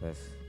Tes.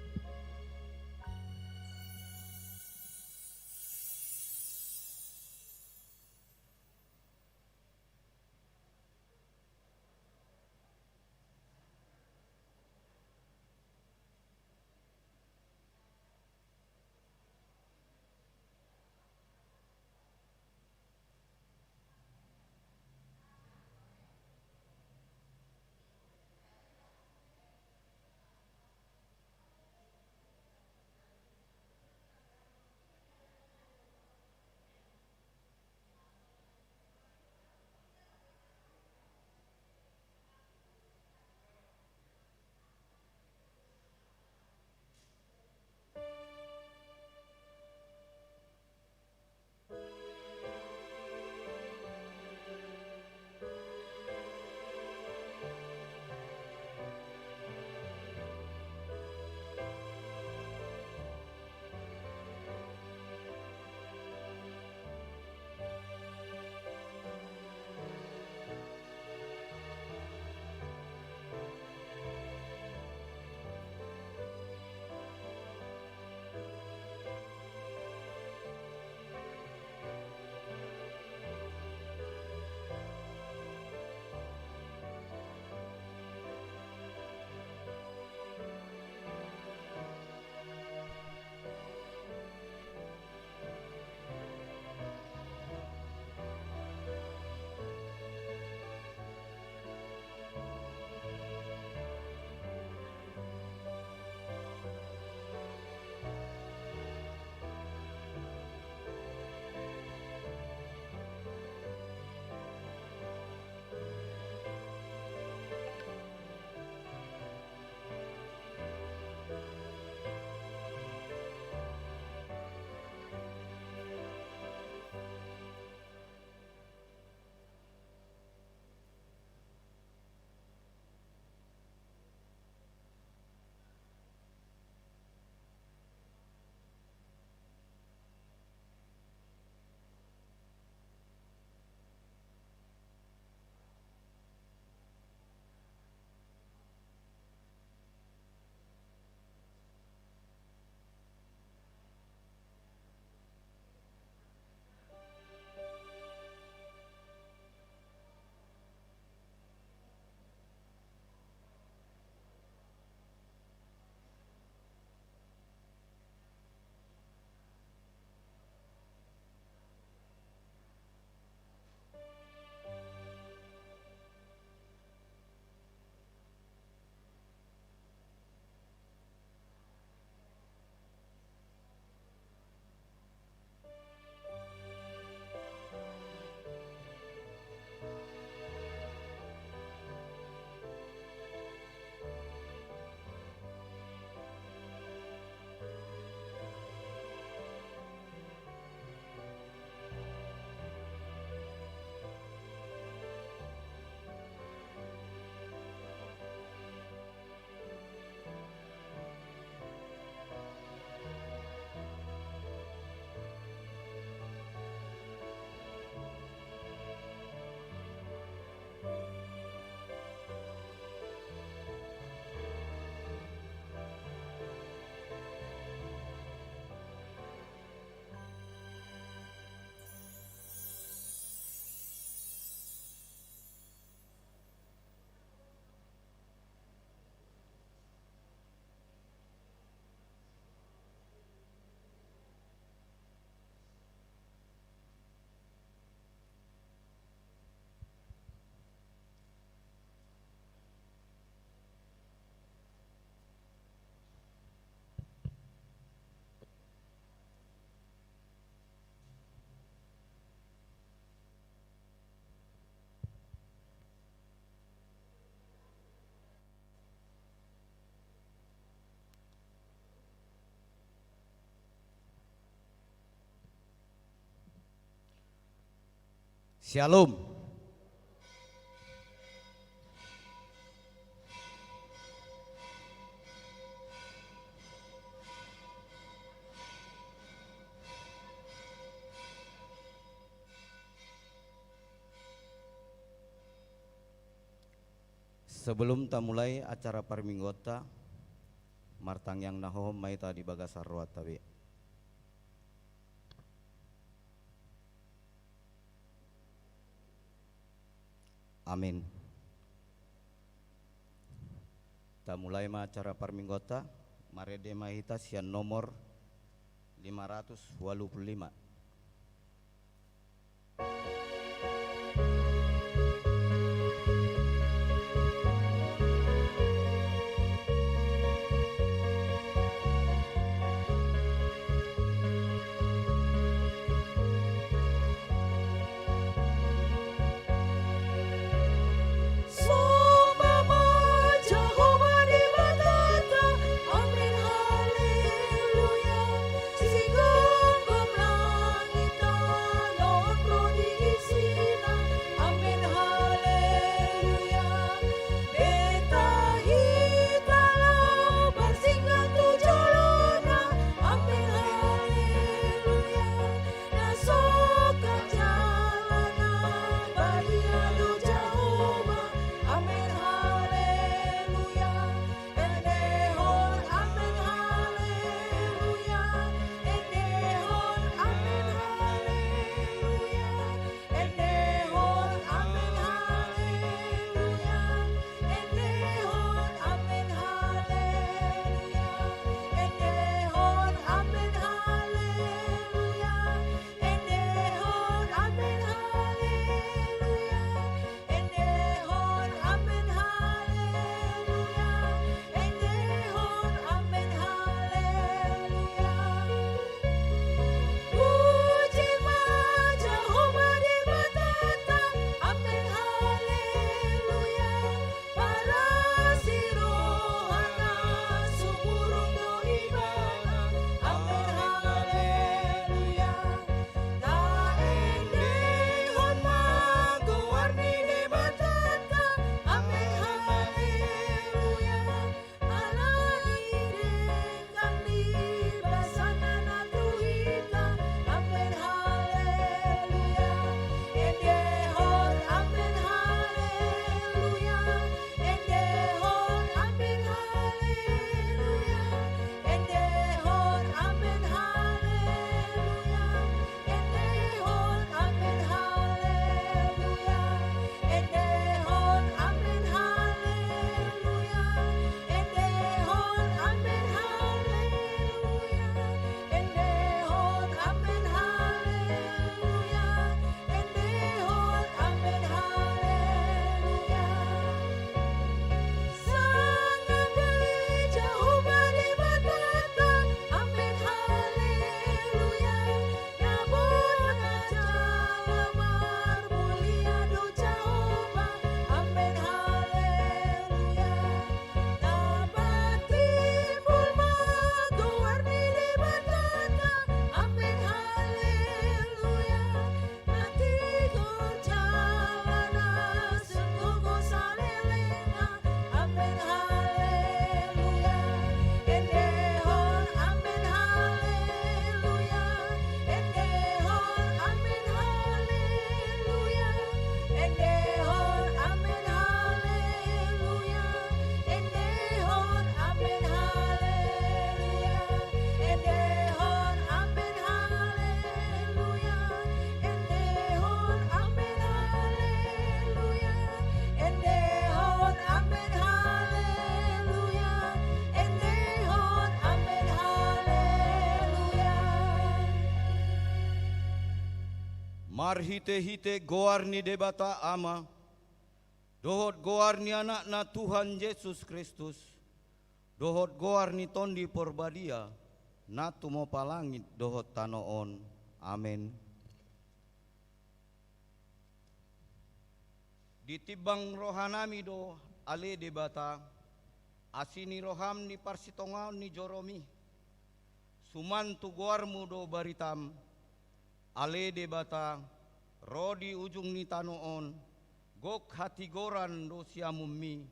Shalom. Sebelum kita mulai acara Parminggota, martang yang nahohom maita di bagasar ruat tabi. Amin. Kita mulai ma acara parminggota marede mahita sian nomor 585. Marhite-hite goar ni debata ama, dohot goar ni anak na Tuhan Yesus Kristus, dohot goar ni tondi porbadia, na tumo palangit dohot tanoon. Amen. Ditibang rohanami do ale debata, asini roham ni parsitongaon ni joromi, sumantu goarmu do baritam, ale debata, rodi ujung ni tanoon, gok hati goran do siamummi,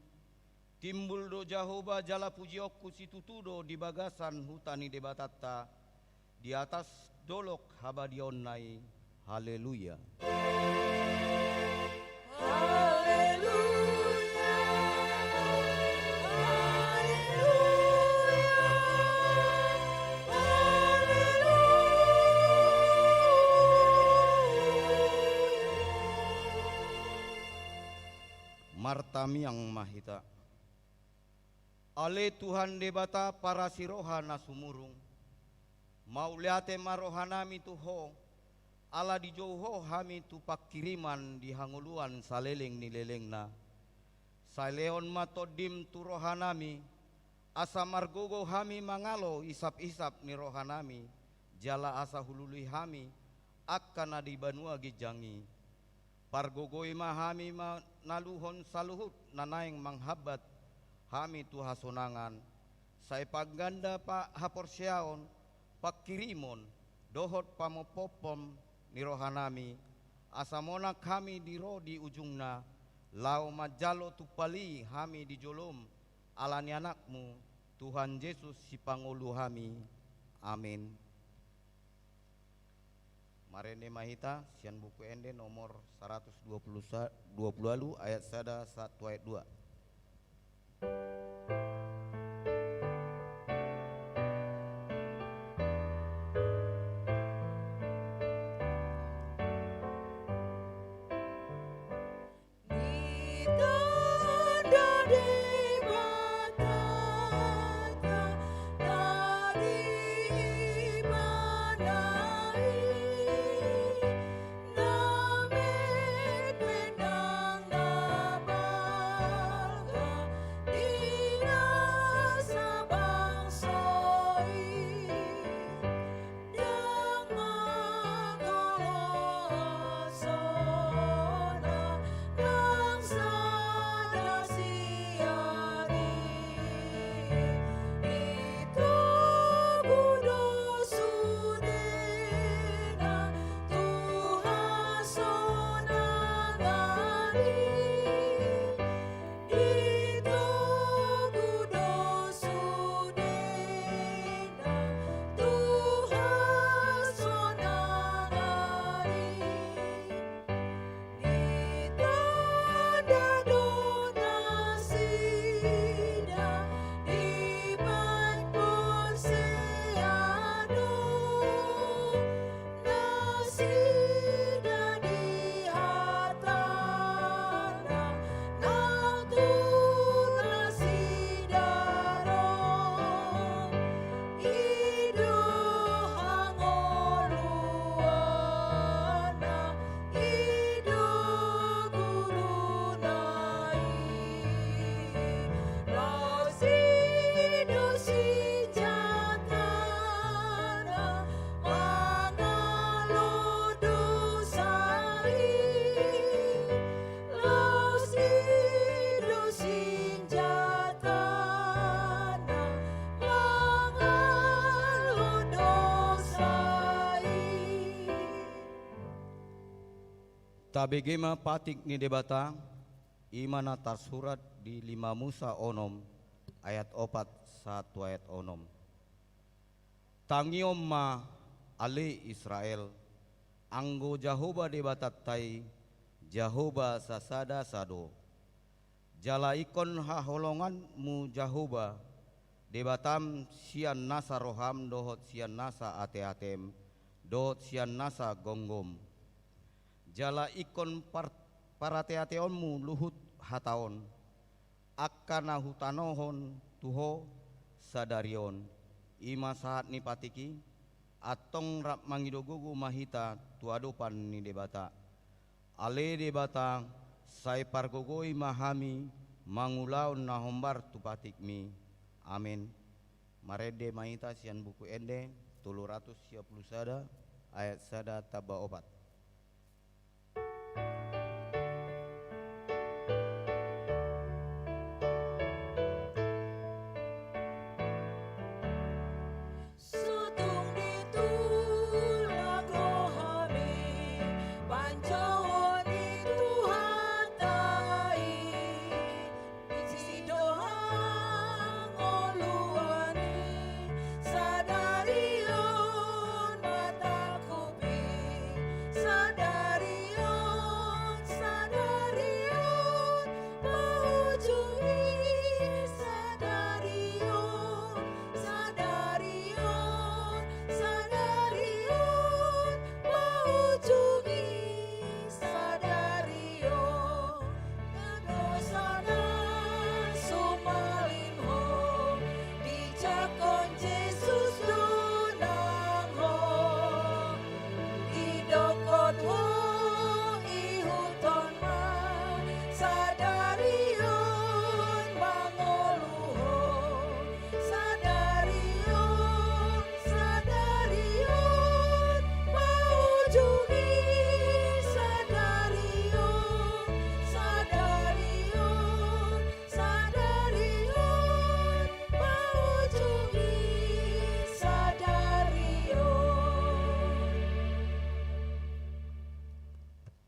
timbul do Jahoba jala pujiokku situtudo di bagasan hutani debatatta, di atas dolok habadion nai. Haleluya. Haleluya. Haleluya. martami yang mahita. Ale Tuhan debata para sirohana sumurung. Mauliate marohanami tuho. Ala di jauho hami tu pakiriman di hanguluan saleleng nilelengna. Saileon matodim tu rohanami. Asa margogo hami mangalo isap-isap ni rohanami. Jala asa hulului hami. Akkana di banua gijangi. Pargogoi mahami naluhon saluhut nanaing manghabat. Hami tu hasonangan, say pagganda pa haporsyaon, pakirimon, dohot pamopopom ni rohanami, asamona kami diro di ujungna, lau majalo tupali hami di jolom, alani anakmu, Tuhan Yesus si pangulu hami, amin. Marene mahita, sian buku ende nomor 120 ayat 1 ayat 2. Tabegema patik ni debata imana tersurat di 5 Musa onom ayat 4 1 ayat onom. Tangiom ma ale Israel anggo Jahoba debatat tai Jahoba sasada sado jala ikon haholongan mu Jahoba debatam sian nasa roham dohot sian nasa ate-atem dohot sian nasa gonggom jala ikon parateateonmu luhut hataon akkana hutanohon tuho sadarion ima saat ni patiki atong rap mangidogugu mahita tuadopan ni debata ale debata sai pargogoi mahami mangulaon na hombar tu patikmi amin. Marede mahita sian buku ende 330 ayat 1 taba opat.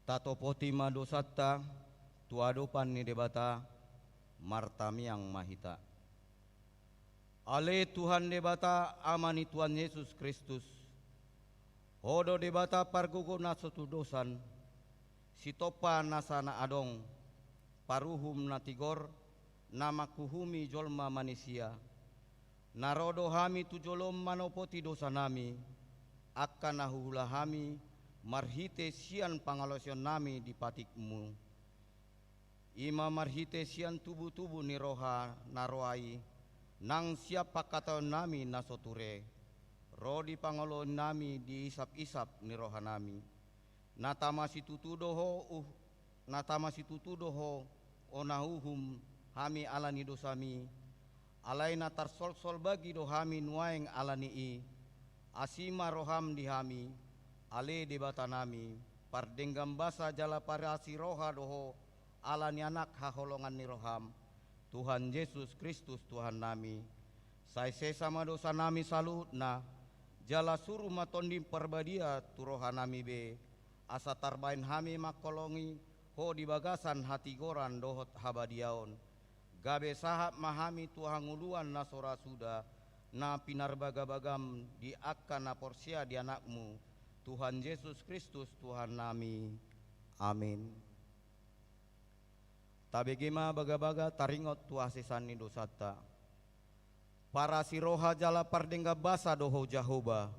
Tato poti madosatta tuadopan ni debata martamiang mahita. Ale Tuhan debata amani Tuhan Yesus Kristus. Hodo debata pargugo nasotu dosan. Sitopa nasana adong paruhum natigor nama kuhumi jolma manusia. Narodo hami tujolom manopoti dosa nami. Akan nahuhula hami marhite sian pangalosion nami di patikmu. Ima marhite sian tubuh-tubuh ni roha naroai. Nang siapa kata nami nasoture. Rodi pangalo nami di isap-isap ni roha nami. Natama situtudoho onahuhum hami alani dosami. Alaina tarsol-sol bagi dohami nuaeng alani i. Asima roham di hami. Ale debata nami. Pardenggam basa jala parasi roha doho. Alani anak haholongan ni roham. Tuhan Yesus Kristus Tuhan nami. Sai sesama dosa nami salutna. Jala suruh matondi perbadia turoha nami be. Asa tarbain hami makolongi. Ho di bagasan hati goran dohot habadiaon. Gabe sahab mahami Tuhan nguluan nasora suda. Na pinar bagam di akan na porsia di anakmu. Tuhan Yesus Kristus Tuhan nami. Amin. Tabegema baga-baga taringot tuasesan ni dosata. Para siroha jala pardengga basa doho Jahoba.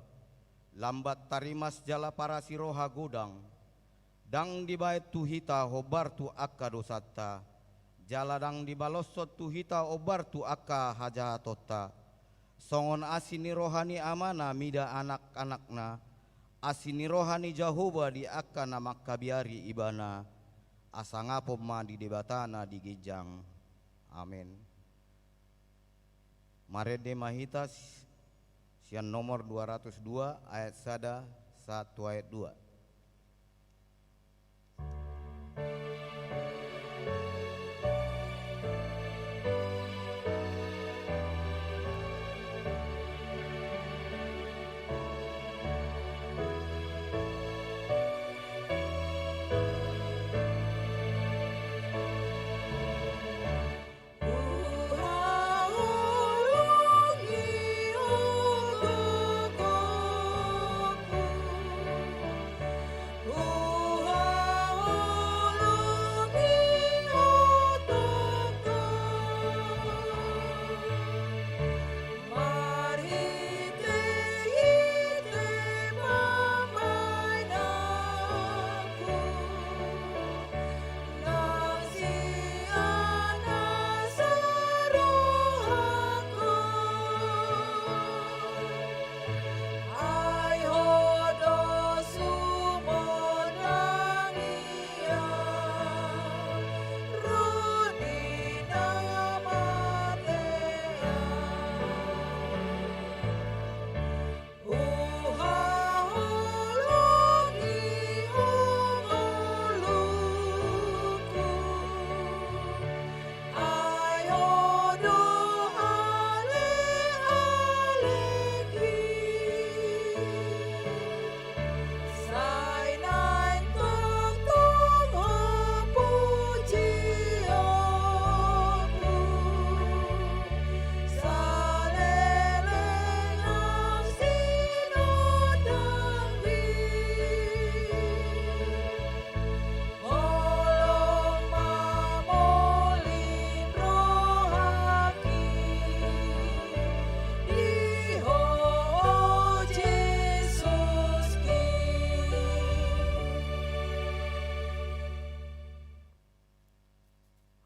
Lambat tarimas jala para siroha godang. Dang dibait tuhita hobar tu akka dosata. Jala dang dibalosot tuhita obar tu akka hajatota. Songon asini rohani amana mida anak-anakna. Asini rohani Jahoba di akka nama kabiari ibana. Asa ngapom ma di debatana di gejang. Amin. Marede mahitas sian nomor 202 ayat 1 ayat 2.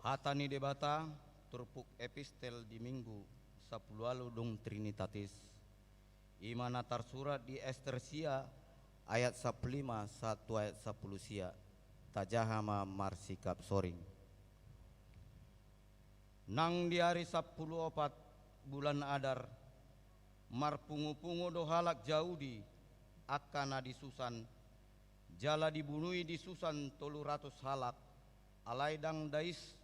Hatani debata turpuk epistel di minggu 10 lalu dong Trinitatis. Imana tarsurat di Estersia ayat 15 1 ayat 10 sia. Tajahama marsikap soring. Nang di hari 14 bulan Adar marpungu-pungu dohalak Jaudi akana di Susan. Jala dibunuhi di Susan 300 halak. Alaidang dais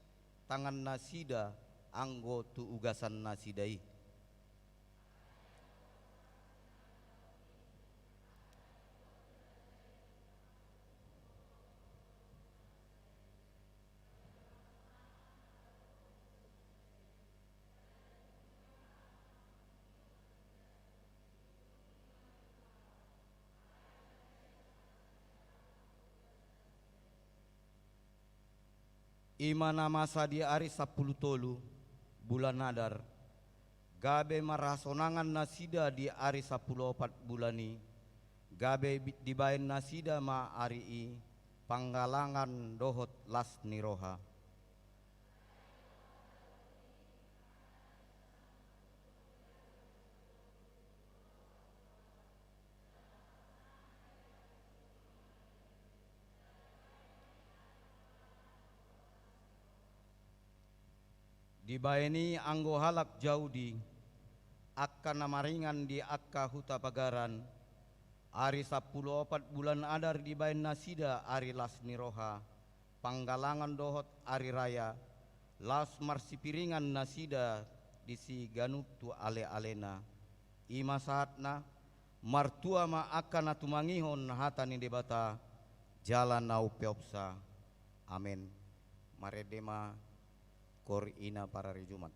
tangan nasida anggo tu ugasan nasidai. Imana masa di hari 10 bulan Nadar, gabe marasonangan nasida di hari 14 bulani, gabe dibain nasida ma hari i panggalangan dohot las niroha. Dibaeni anggo halak jaudi akka namaringan di akka huta pagaran ari 14 bulan adar dibaen nasida ari las niroha panggalangan dohot ari raya las marsipiringan nasida disi ganup tu ale-alena ima saatna martua ma akka natumangihon hatani debata jalan nau peopsa amin maredema kor ina para Jumat.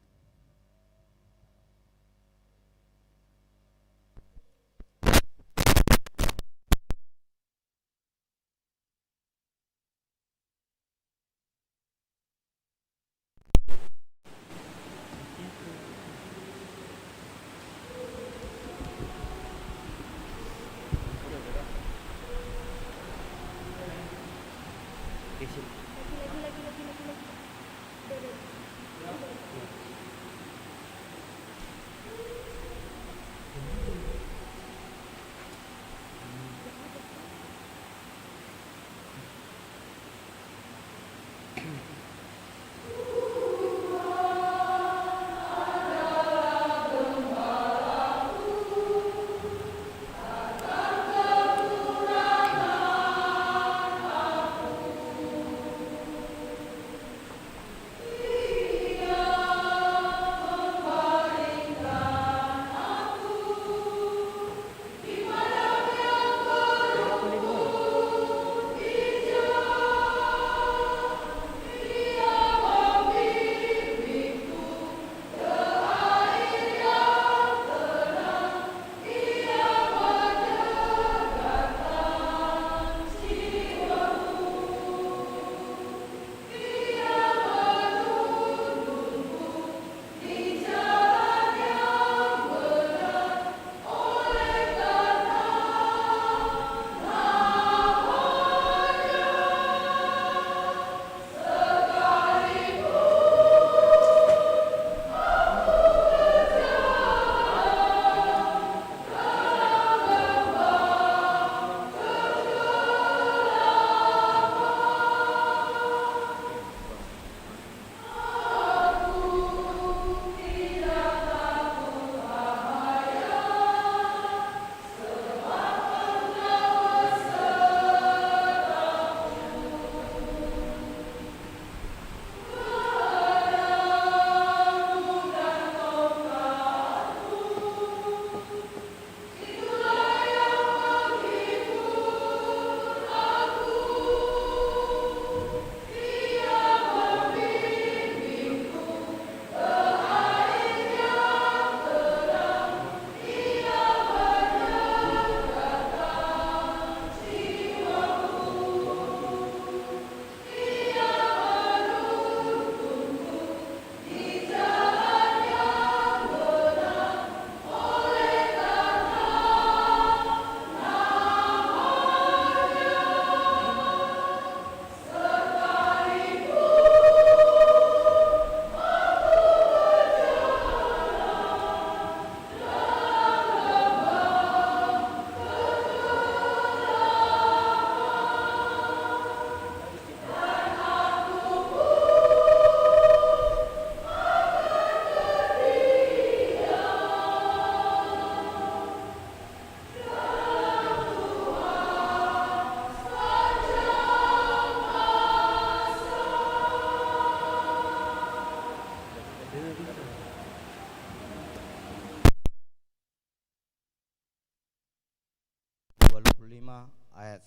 Ayat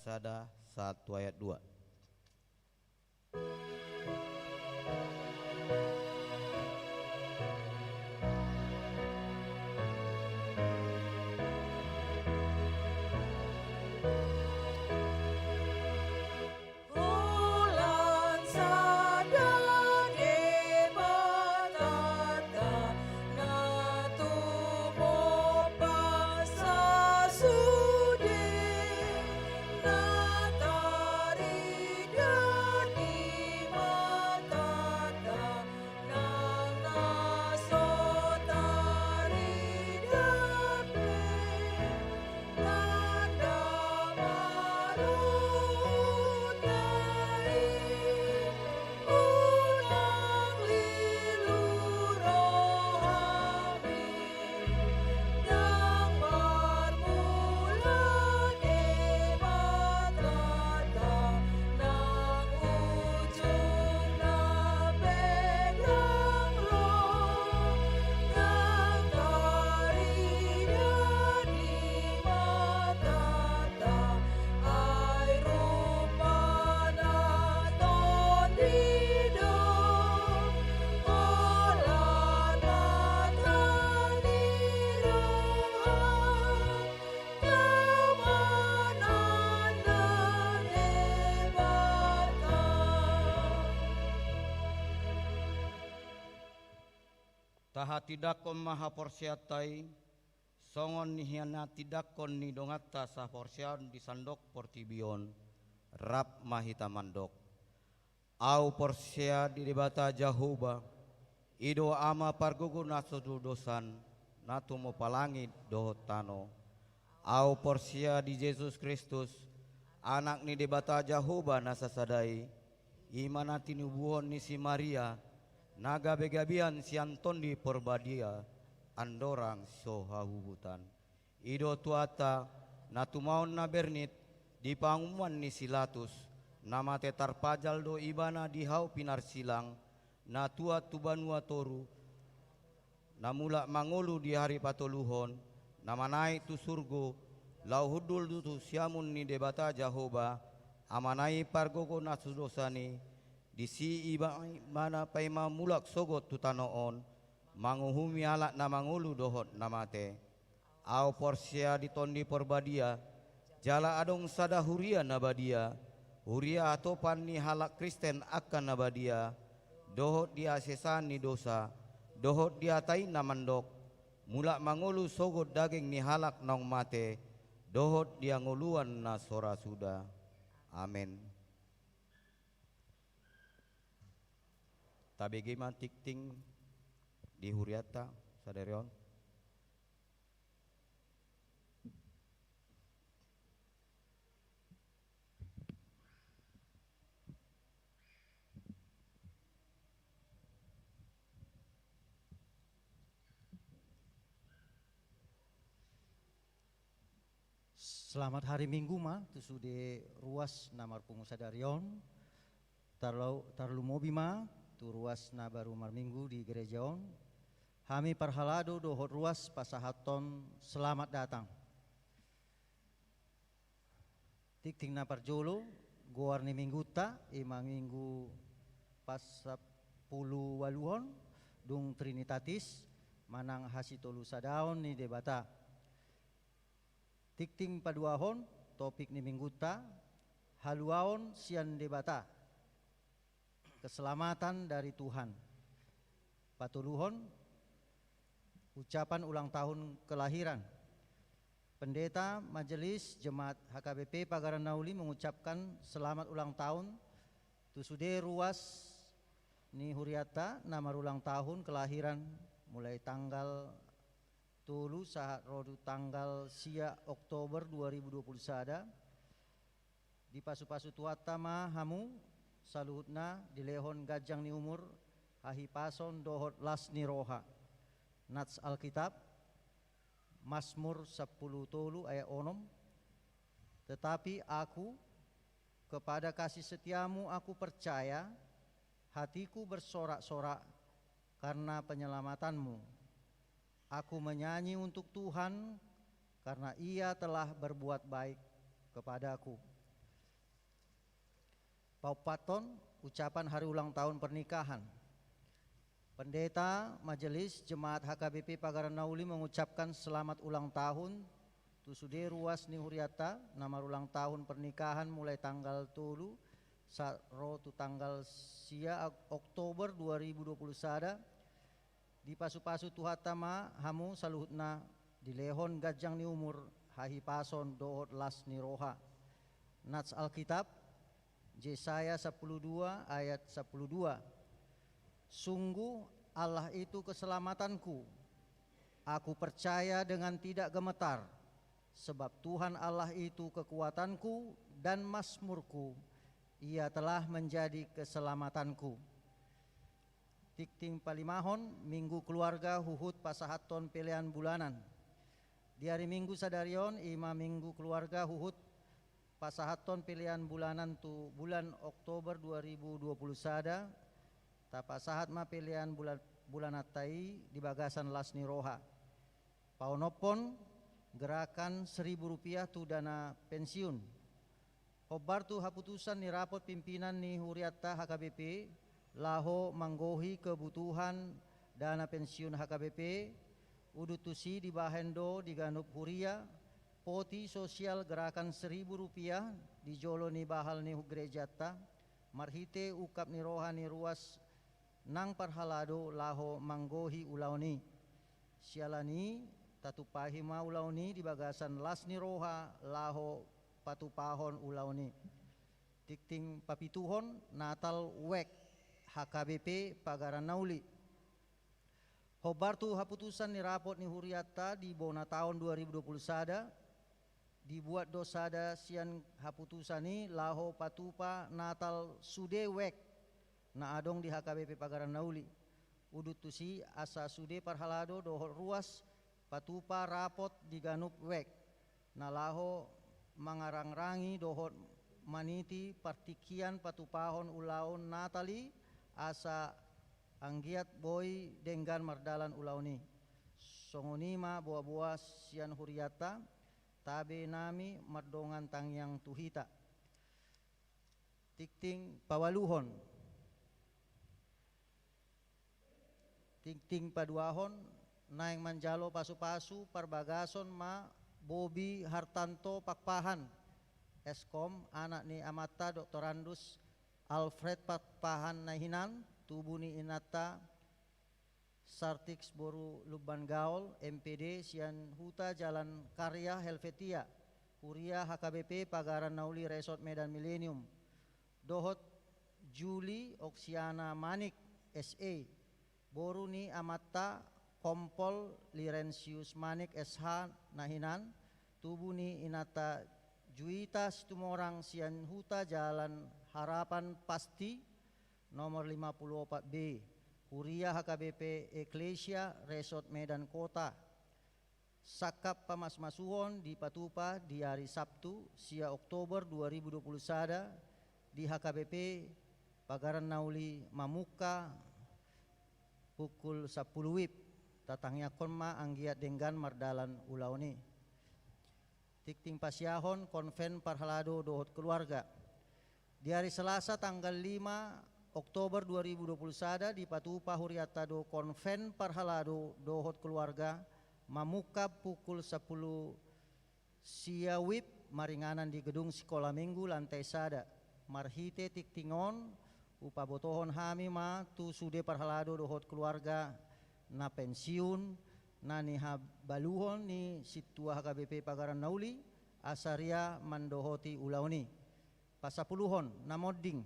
1 ayat 2. Bulan sadar Sahatidakon maha porsiatai songon nihianatidakon ni dongatta sa porsian di sandok portibion rap mahita mandok au porsia di debata jahuba ido ama pargugu nasodu dosan natu mo palangit dohotano au porsia di Yesus Kristus anak ni debata jahuba nasasadai imana tinubuhon ni si Maria naga begabian si Anton di porbadia andorang sohahuhutan ido tuata natumaon na bernit di pangumuan ni silatus nama tetar pajal do ibana di hau pinar silang na tua tubanua toru namula mangulu di hari patoluhon nama naik tu surgo lau hudul dutu siamun ni debata Jahoba amanai pargogo nasudosani di si iba mana paima mulak sogot tutanoon manguhumi alak na mangulu dohot namate au porsia di tondi porbadia jala adong sada huria nabadia huria atopan ni halak Kristen akan nabadia dohot dia sesan ni dosa dohot dia tai namandok mulak mangulu sogot daging ni halak nong mate dohot dia nguluan na sora sudah amin. Tabegi man tikting di huriata saderion. Selamat hari Minggu ma tu sude ruas namar pungusadarion tarlu mobi ma tu ruas na baru mar Minggu di gerejaon hami parhalado dohot ruas pasahaton selamat datang tikting na parjolo goar ni minggu ta ima minggu pasapulu waluhon dung Trinitatis manang hasitolu sadaon ni debata tikting paduahon topik ni mingguta haluaon sian debata keselamatan dari Tuhan patuluhon ucapan ulang tahun kelahiran pendeta majelis jemaat HKBP Pagaran Nauli mengucapkan selamat ulang tahun tusude ruas ni huriata nama ulang tahun kelahiran mulai tanggal tulu saat rodu tanggal sia Oktober 2020 sada di pasu-pasu tuata ma hamu saluhutna di lehon gajang ni umur hahi pason dohot las ni roha nats Alkitab Mazmur 10 tolu ayat onom tetapi aku kepada kasih setiamu aku percaya hatiku bersorak-sorak karena penyelamatanmu. Aku menyanyi untuk Tuhan karena Ia telah berbuat baik kepadaku. Paupaton ucapan hari ulang tahun pernikahan. Pendeta Majelis Jemaat HKBP Pagaran Nauli mengucapkan selamat ulang tahun tusude ruas ni huriata nama ulang tahun pernikahan mulai tanggal tulu ro tu tanggal sia Oktober 2020 sada di pasu-pasu tuhatama hamu saluhutna di lehon gajang ni umur hahi pason dohot las ni roha nats Alkitab Yesaya 12 ayat 12 sungguh Allah itu keselamatanku aku percaya dengan tidak gemetar sebab Tuhan Allah itu kekuatanku dan mazmurku Ia telah menjadi keselamatanku. Tikting palimahon minggu keluarga huhut pasahaton pilihan bulanan di hari Minggu sadarion ima minggu keluarga huhut pasahaton pilihan bulanan tu bulan Oktober 2020 sada tapasahat ma pilihan bulan atai di bagasan lasni roha paunopon gerakan Rp1.000 tu dana pensiun hobar tu haputusan ni rapot pimpinan ni huriata HKBP laho manggohi kebutuhan dana pensiun HKBP udutusi di bahendo di ganup huria poti sosial gerakan Rp1.000 di jolo ni bahal ni gereja ta marhite ukap ni roha ni ruas nang parhalado laho manggohi ulauni sialani tatupahima ulauni di bagasan lasni roha laho patupahon ulauni tikting papituhon natal wek HKBP Pagaran Nauli hobartu haputusan ni rapot ni Huriata di bona tahun 2020 sada dibuat dosada sian haputusan ni laho patupa natal sude wek na adong di HKBP Pagaran Nauli udut tusi asa sude parhalado dohol ruas patupa rapot di ganup wek na laho mangarang-rangi dohot maniti partikian patupahon ulaun natali asa anggiat boy denggan mardalan ulauni songonima buah-buah sian Huriata tabe nami mardongan tangyang tuhita tikting pawaluhon tikting paduahon naeng manjalo pasu-pasu parbagason ma Bobi Hartanto Pakpahan Eskom anak ni amata Dr. Andus Alfred Pakpahan Nahinan tubuh ni inata Sartix Boru Lubban Gaul MPD Sian Huta Jalan Karya Helvetia Huria HKBP Pagaran Nauli Resort Medan Millennium Dohot Juli Oksiana Manik SA Boru ni amata Kompol Lirensius Manik SH Nahinan tubuh ni inata Juita Situmorang Sian Huta Jalan Harapan Pasti nomor 54B Huria HKBP Eklesia Resort Medan Kota sakap pamasmasuhon di Patupa di hari Sabtu sia Oktober 2020 sada di HKBP Pagaran Nauli Mamuka pukul 10 WIB tatangnya konma anggiat denggan mardalan ulauni tikting pasiahon konven parhalado dohot keluarga di hari Selasa tanggal 5 Oktober 2020 sada di Patupa Huriata do konven parhalado dohot keluarga mamuka pukul 10 sia WIB maringanan di gedung sekolah minggu lantai sada marhite tiktingon upabotohon hami ma tu sude parhalado dohot keluarga na pensiun na ni baluhon ni situa HKBP Pagaran Nauli asaria mandohoti ulauni pasapuluhon na modding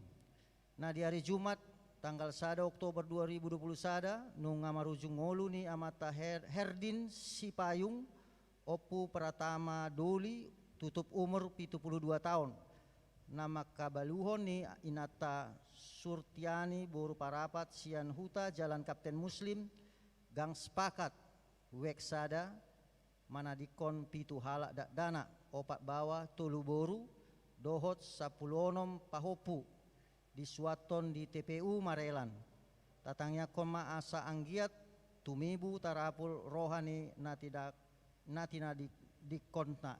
na di hari Jumat tanggal 1 Oktober 2020 sada nunga marujung ngolu ni amata Herdin Sipayung Opu Pratama Doli tutup umur 72 tahun nama kabaluhon ni inata Surtiani Boru Parapat Sian Huta Jalan Kapten Muslim Gang Sepakat Weksada Manadikon Pitu Halak Dana Opak Bawah Tolu Boru Dohot Sapulonom Pahopu di Suaton di TPU Marelan tatangnya koma asa anggiat tumibu tarapul rohani natina di konta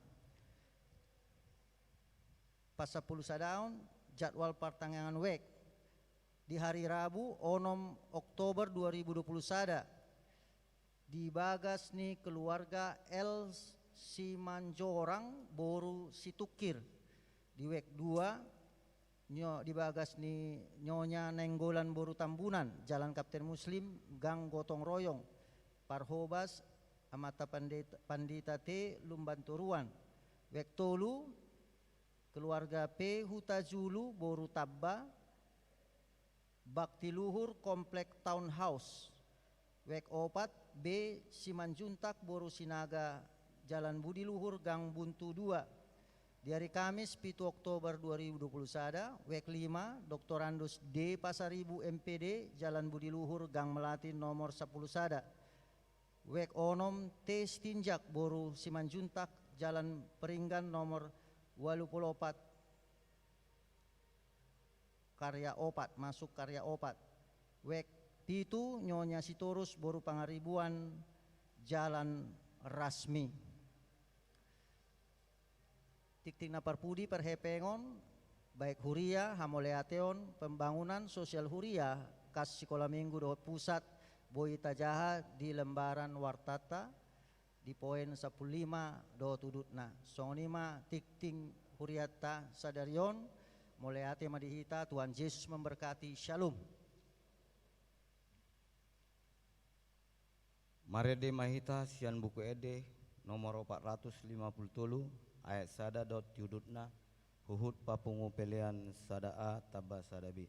pasapuluh sadaun jadwal pertangangan wek di hari Rabu 6 Oktober 2020 sada di bagas ni keluarga El Simanjorang Boru Situkir di wek 2 di bagas ni Nyonya Nenggolan Boru Tambunan Jalan Kapten Muslim Gang Gotong Royong Parhobas Amata Pandita T Lumbanturuan wek tolu keluarga P Huta Julu Boru Tabba Bakti Luhur Komplek Townhouse wek 4 B Simanjuntak Boru Sinaga Jalan Budi Luhur Gang Buntu 2 di hari Kamis 7 Oktober 2020 sada wek 5 Dr. Andus D Pasaribu MPD Jalan Budi Luhur Gang Melati nomor 10 sada wek 6 T Stinjak Boru Simanjuntak Jalan Peringgan nomor 84 Karya Opat masuk Karya Opat wek pitu Nyonya Sitorus Boru Pangaribuan Jalan Rasmi tikting na parpudi perhepengon baik Huria Hamoleateon pembangunan sosial Huria kas sekolah minggu dohot pusat Boy Tajaha di lembaran Wartata di poin 15 dohot udutna songonima tikting Huriata sadarion Moleate madihita Tuhan Yesus memberkati shalom. Marede mahita sian buku ede nomor 453 ayat sada dot yudutna huhut papungu pelean sada A taba sada B.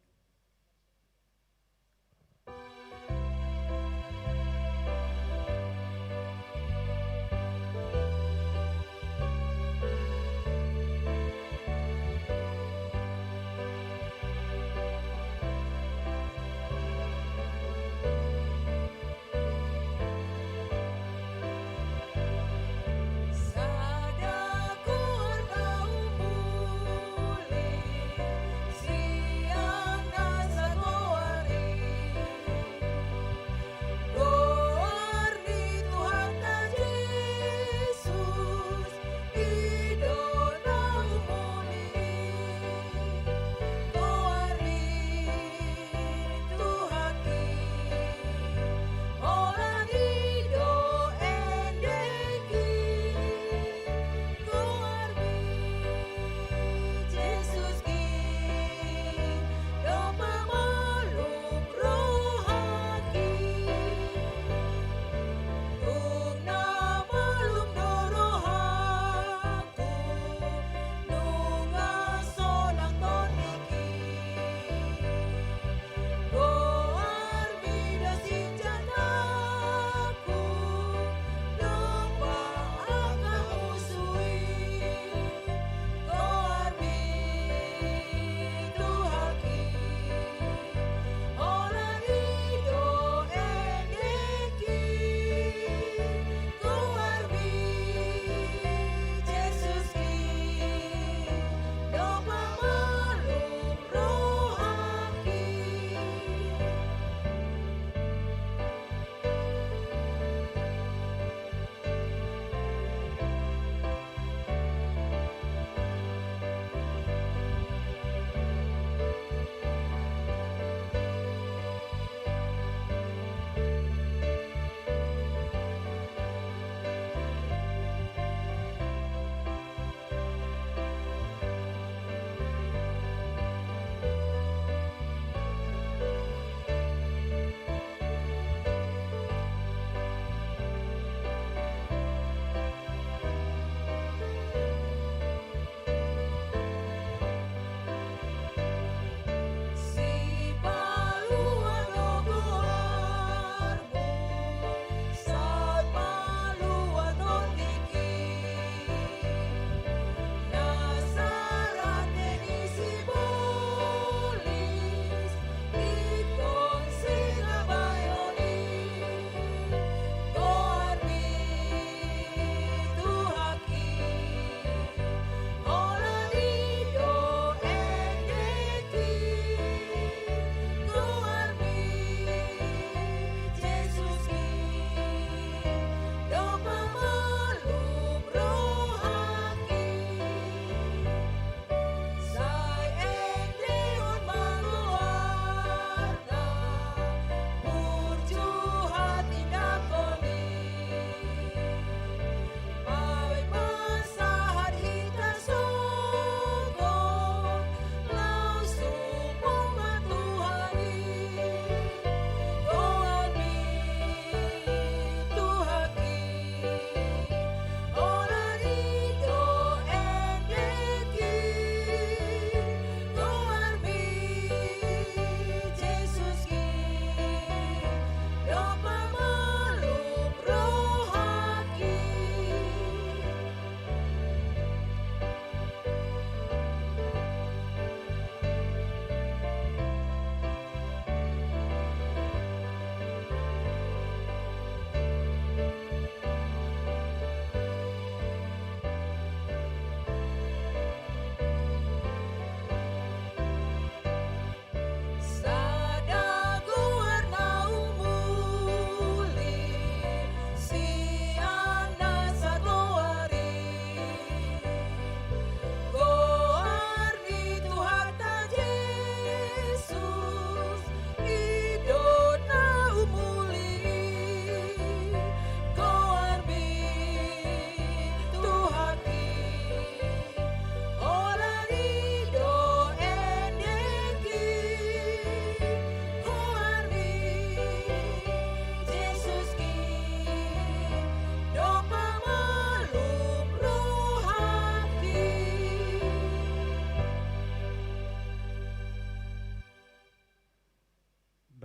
Sadakur bau muli siang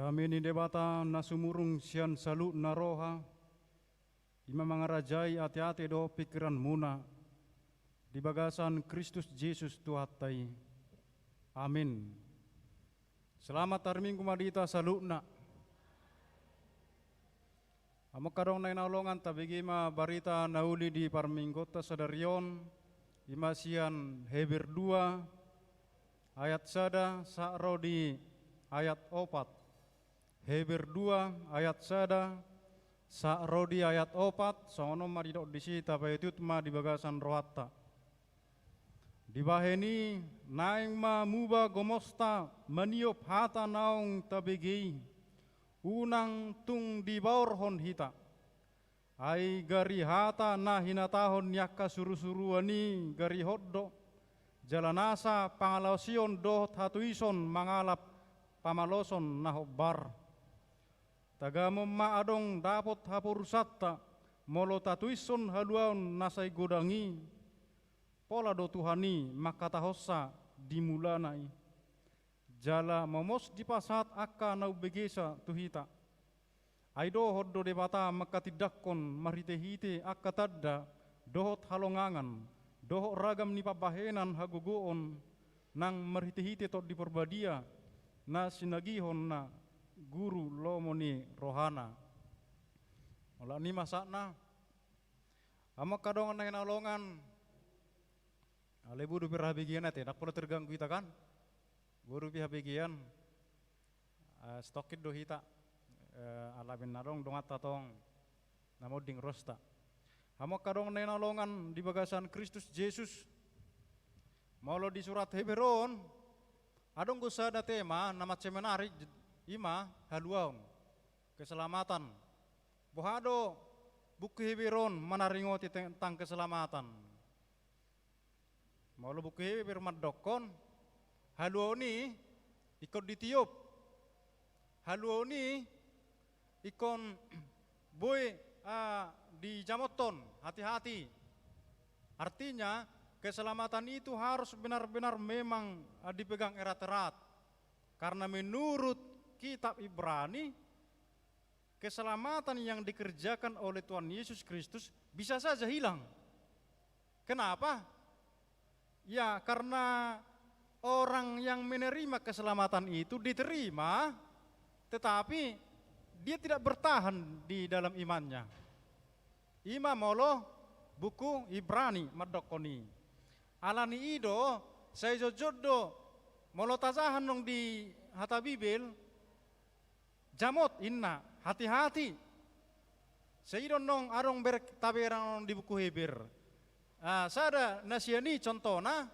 Kami ni debata nasumurung sian salu naroha, ima mangarajai hati-hati do pikiran muna, di bagasan Kristus Yesus Tuhatai. Amin. Selamat hari Minggu madita saluna. Amo kadong na inaulongan tabigi ma barita nauli di parminggota sadarion, ima sian Heber 2 ayat sada sakro di ayat 4. Heber 2 ayat sada sakro di ayat 4 sono maridok disi tapai tutma di bagasan rohatta. Di baheni naing ma muba gomosta maniop hata naung tabegi unang tung di baorhon hita. Ai gari hata na hinatahon yakka suru-suruani gari hoddo jalanasa pangalausion dohot hatuison mangalap pamaloson nahobbar. Tagamo maadong dapot hapurusatta molo tatuison haluaon nasai godangi pola do Tuhani makatahossa dimulanai jala momos di pasat akka nau begesa tuhita aido hoddo debata makatidakkon maritehite akka tadda dohot halongangan dohot ragam ni pabahenan hagogoon nang maritehite tot di perbadia na sinagihon na guru lomoni rohana ola ni masakna amak kadongan na hinalongan ale budu pirahabigian ate nak pula terganggu kita kan budu pihabigian stokit do hita alabin narong dongat tatong namoding rosta amak kadongan na hinalongan di bagasan Kristus Yesus maulo di surat Heberon adong gusada tema nama seminari ima haluaon keselamatan bohado buku Heberon manaringoti tentang keselamatan maulo buku Heber madokon haluoni ikon ditiup haluoni ikon boy di jamoton hati-hati artinya keselamatan itu harus benar-benar memang dipegang erat-erat karena menurut Kitab Ibrani, keselamatan yang dikerjakan oleh Tuhan Yesus Kristus bisa saja hilang. Kenapa? Ya karena orang yang menerima keselamatan itu diterima, tetapi dia tidak bertahan di dalam imannya. Ima molo buku Ibrani madokoni. Alani ido saya jojodo molo tazahan nong di hata Bibil. Jamot inna hati-hati. Seidon nong arong bertaberang di buku Heber. Sada nasiani contohna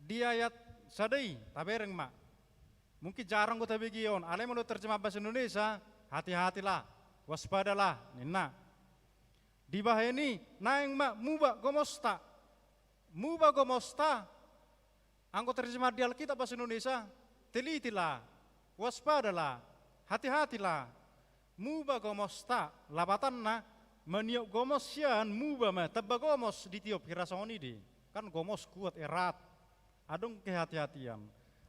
di ayat sadai tabereng ma. Mungkin jarang gue tabegion. Ale mau terjemah bahasa Indonesia, hati-hatilah, waspadalah, ninna. Di bawah ini naing ma muba gomosta. Muba gomosta. Angko terjemah di Alkitab bahasa Indonesia, telitilah, waspadalah. Hati-hatilah, muba gomosta, labatanna meniup gomos sian muba ma tebba gomos ditiup hirasoni di kan gomos kuat erat, adong kehati-hatian.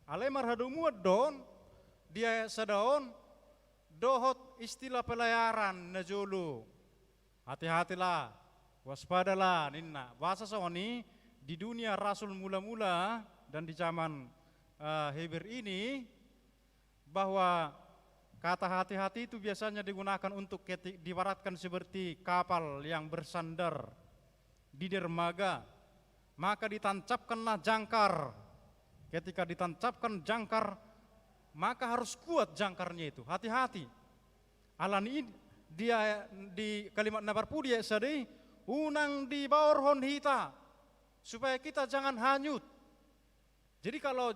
Alemar hadu muat don dia sedaon dohot istilah pelayaran najulu, hati-hatilah, waspadalah ninna. Bahasa soni di dunia Rasul mula-mula dan di zaman Heber ini bahwa kata hati-hati itu biasanya digunakan untuk dibaratkan seperti kapal yang bersandar di dermaga, maka ditancapkanlah jangkar. Ketika ditancapkan jangkar, maka harus kuat jangkarnya itu, hati-hati. Alani dia di kalimat nabarpudi sadai unang di baorhon hita, supaya kita jangan hanyut. Jadi kalau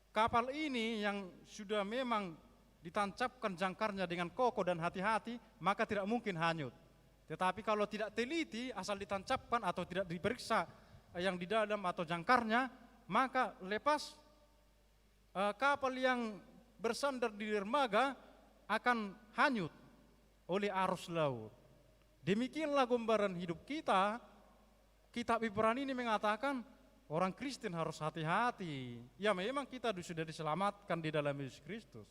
kapal ini yang sudah memang ditancapkan jangkarnya dengan kokoh dan hati-hati, maka tidak mungkin hanyut. Tetapi kalau tidak teliti, asal ditancapkan atau tidak diperiksa yang di dalam atau jangkarnya, maka lepas kapal yang bersandar di dermaga akan hanyut oleh arus laut. Demikianlah gambaran hidup kita. Kitab Ibrani ini mengatakan orang Kristen harus hati-hati. Ya memang kita sudah diselamatkan di dalam Yesus Kristus.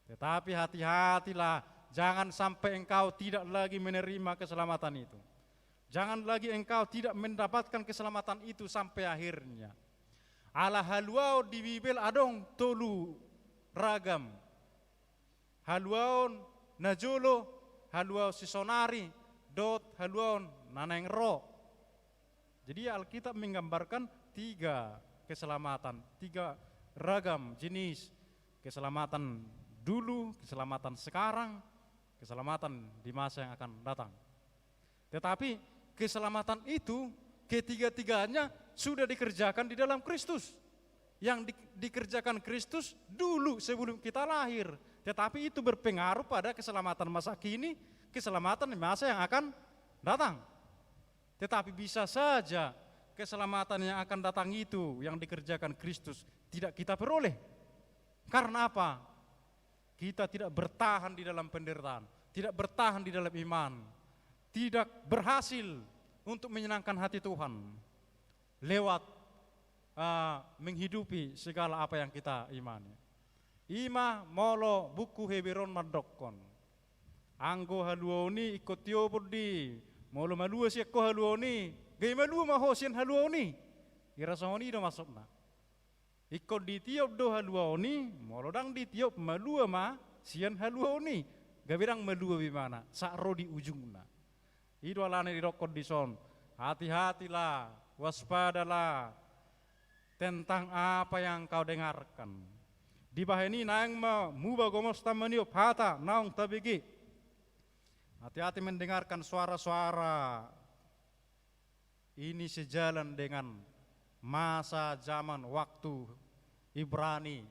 Tetapi hati-hatilah, jangan sampai engkau tidak lagi menerima keselamatan itu. Jangan lagi engkau tidak mendapatkan keselamatan itu sampai akhirnya. Ala haluau di Bibel adong tolu ragam. Haluaon najolo, haluau sisonari, dot haluaon naneng ro. Jadi Alkitab menggambarkan 3 keselamatan, 3 ragam jenis keselamatan dulu, keselamatan sekarang, keselamatan di masa yang akan datang. Tetapi keselamatan itu ketiga-tiganya sudah dikerjakan di dalam Kristus. Yang dikerjakan Kristus dulu sebelum kita lahir. Tetapi itu berpengaruh pada keselamatan masa kini, keselamatan di masa yang akan datang. Tetapi bisa saja keselamatan yang akan datang itu yang dikerjakan Kristus tidak kita peroleh. Karena apa? Kita tidak bertahan di dalam penderitaan, tidak bertahan di dalam iman, tidak berhasil untuk menyenangkan hati Tuhan lewat menghidupi segala apa yang kita imani. Ima molo buku Heberon madokon. Anggo haluoni ikut tiopodi, molo malua si ko haluoni, gay malua mahosin haluoni. Irasoni do masukna. Ikut ditiup do haluoni, molo dang ditiup malua ma sian haluoni. Gabirang malua bimana, sakro di ujungna. Ido alane di rokod di son. Hati-hatilah, waspadalah tentang apa yang kau dengarkan. Di bahani nang muba gomos tamaniup hata naung tabigi. Hati-hati mendengarkan suara-suara ini sejalan dengan masa zaman waktu Ibrani,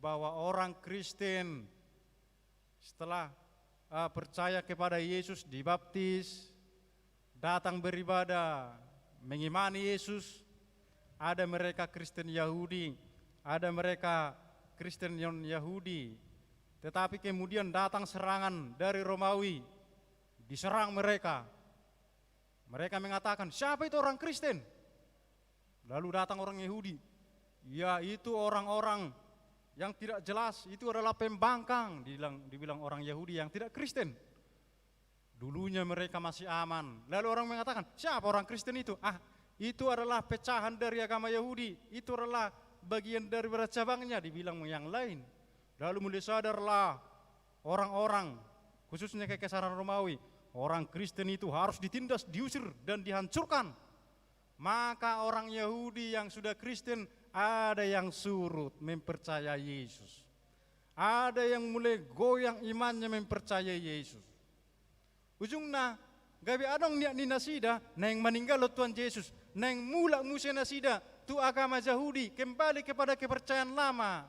bahwa orang Kristen setelah percaya kepada Yesus, dibaptis, datang beribadah, mengimani Yesus. Ada mereka Kristen Yahudi, ada mereka Kristen non-Yahudi. Tetapi kemudian datang serangan dari Romawi, diserang mereka. Mereka mengatakan, siapa itu orang Kristen? Lalu datang orang Yahudi, ya itu orang-orang yang tidak jelas, itu adalah pembangkang, dibilang orang Yahudi yang tidak Kristen. Dulunya mereka masih aman. Lalu orang mengatakan, siapa orang Kristen itu? Itu adalah pecahan dari agama Yahudi, itu adalah bagian dari cabangnya, dibilang yang lain. Lalu mulai sadarlah orang-orang, khususnya Kekaisaran Romawi, orang Kristen itu harus ditindas, diusir dan dihancurkan. Maka orang Yahudi yang sudah Kristen ada yang surut mempercayai Yesus. Ada yang mulai goyang imannya mempercayai Yesus. Ujungnya gabi adong niat ni nasida neng meninggal Tuhan Yesus, neng mula musia nasida tu agama Yahudi kembali kepada kepercayaan lama.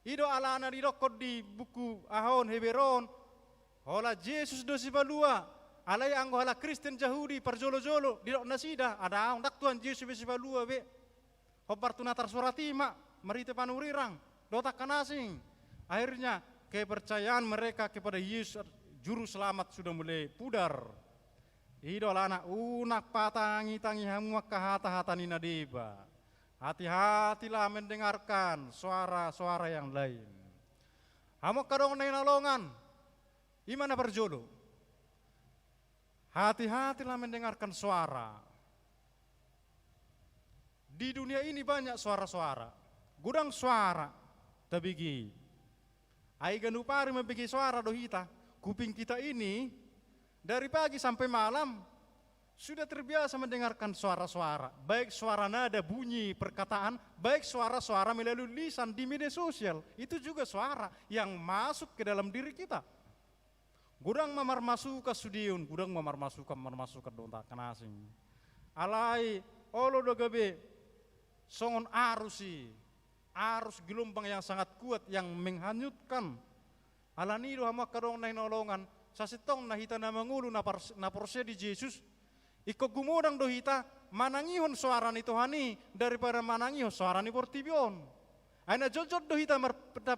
Ido alana dirokod di buku ahon Heberon, hola Yesus dosi balua. Alay anggo hala Kristen Yahudi parjolo-jolo di nasida ada ang dak Tuhan Yesus besi balua be. Hobar tunatar suratima merite panurirang dotak kanasing. Akhirnya kepercayaan mereka kepada Yesus juru selamat sudah mulai pudar. Idol anak unak patangi-tangi hamuak kahata-hata nina deba. Hati-hatilah mendengarkan suara-suara yang lain. Hamuak kadong nainalongan. Imana parjolo. Hati-hatilah mendengarkan suara. Di dunia ini banyak suara-suara. Gudang suara tabigi. Ai ganupari mabigi suara dohita. Kuping kita ini dari pagi sampai malam sudah terbiasa mendengarkan suara-suara. Baik suara nada bunyi perkataan, baik suara-suara melalui lisan di media sosial. Itu juga suara yang masuk ke dalam diri kita. Gudang mamar masuka sudiun, gudang mamar masuka donta kanasing. Alai olo dogabe songon arusi, arus gelombang yang sangat kuat yang menghanyutkan. Alani do hamak kadong na hinolongan, sa sitong nahita na mangulo na porse di Jesus. Iko gumudang do hita manangihon suara ni Tuhani daripada manangihon suara ni Portibion. Ay na jojot do hita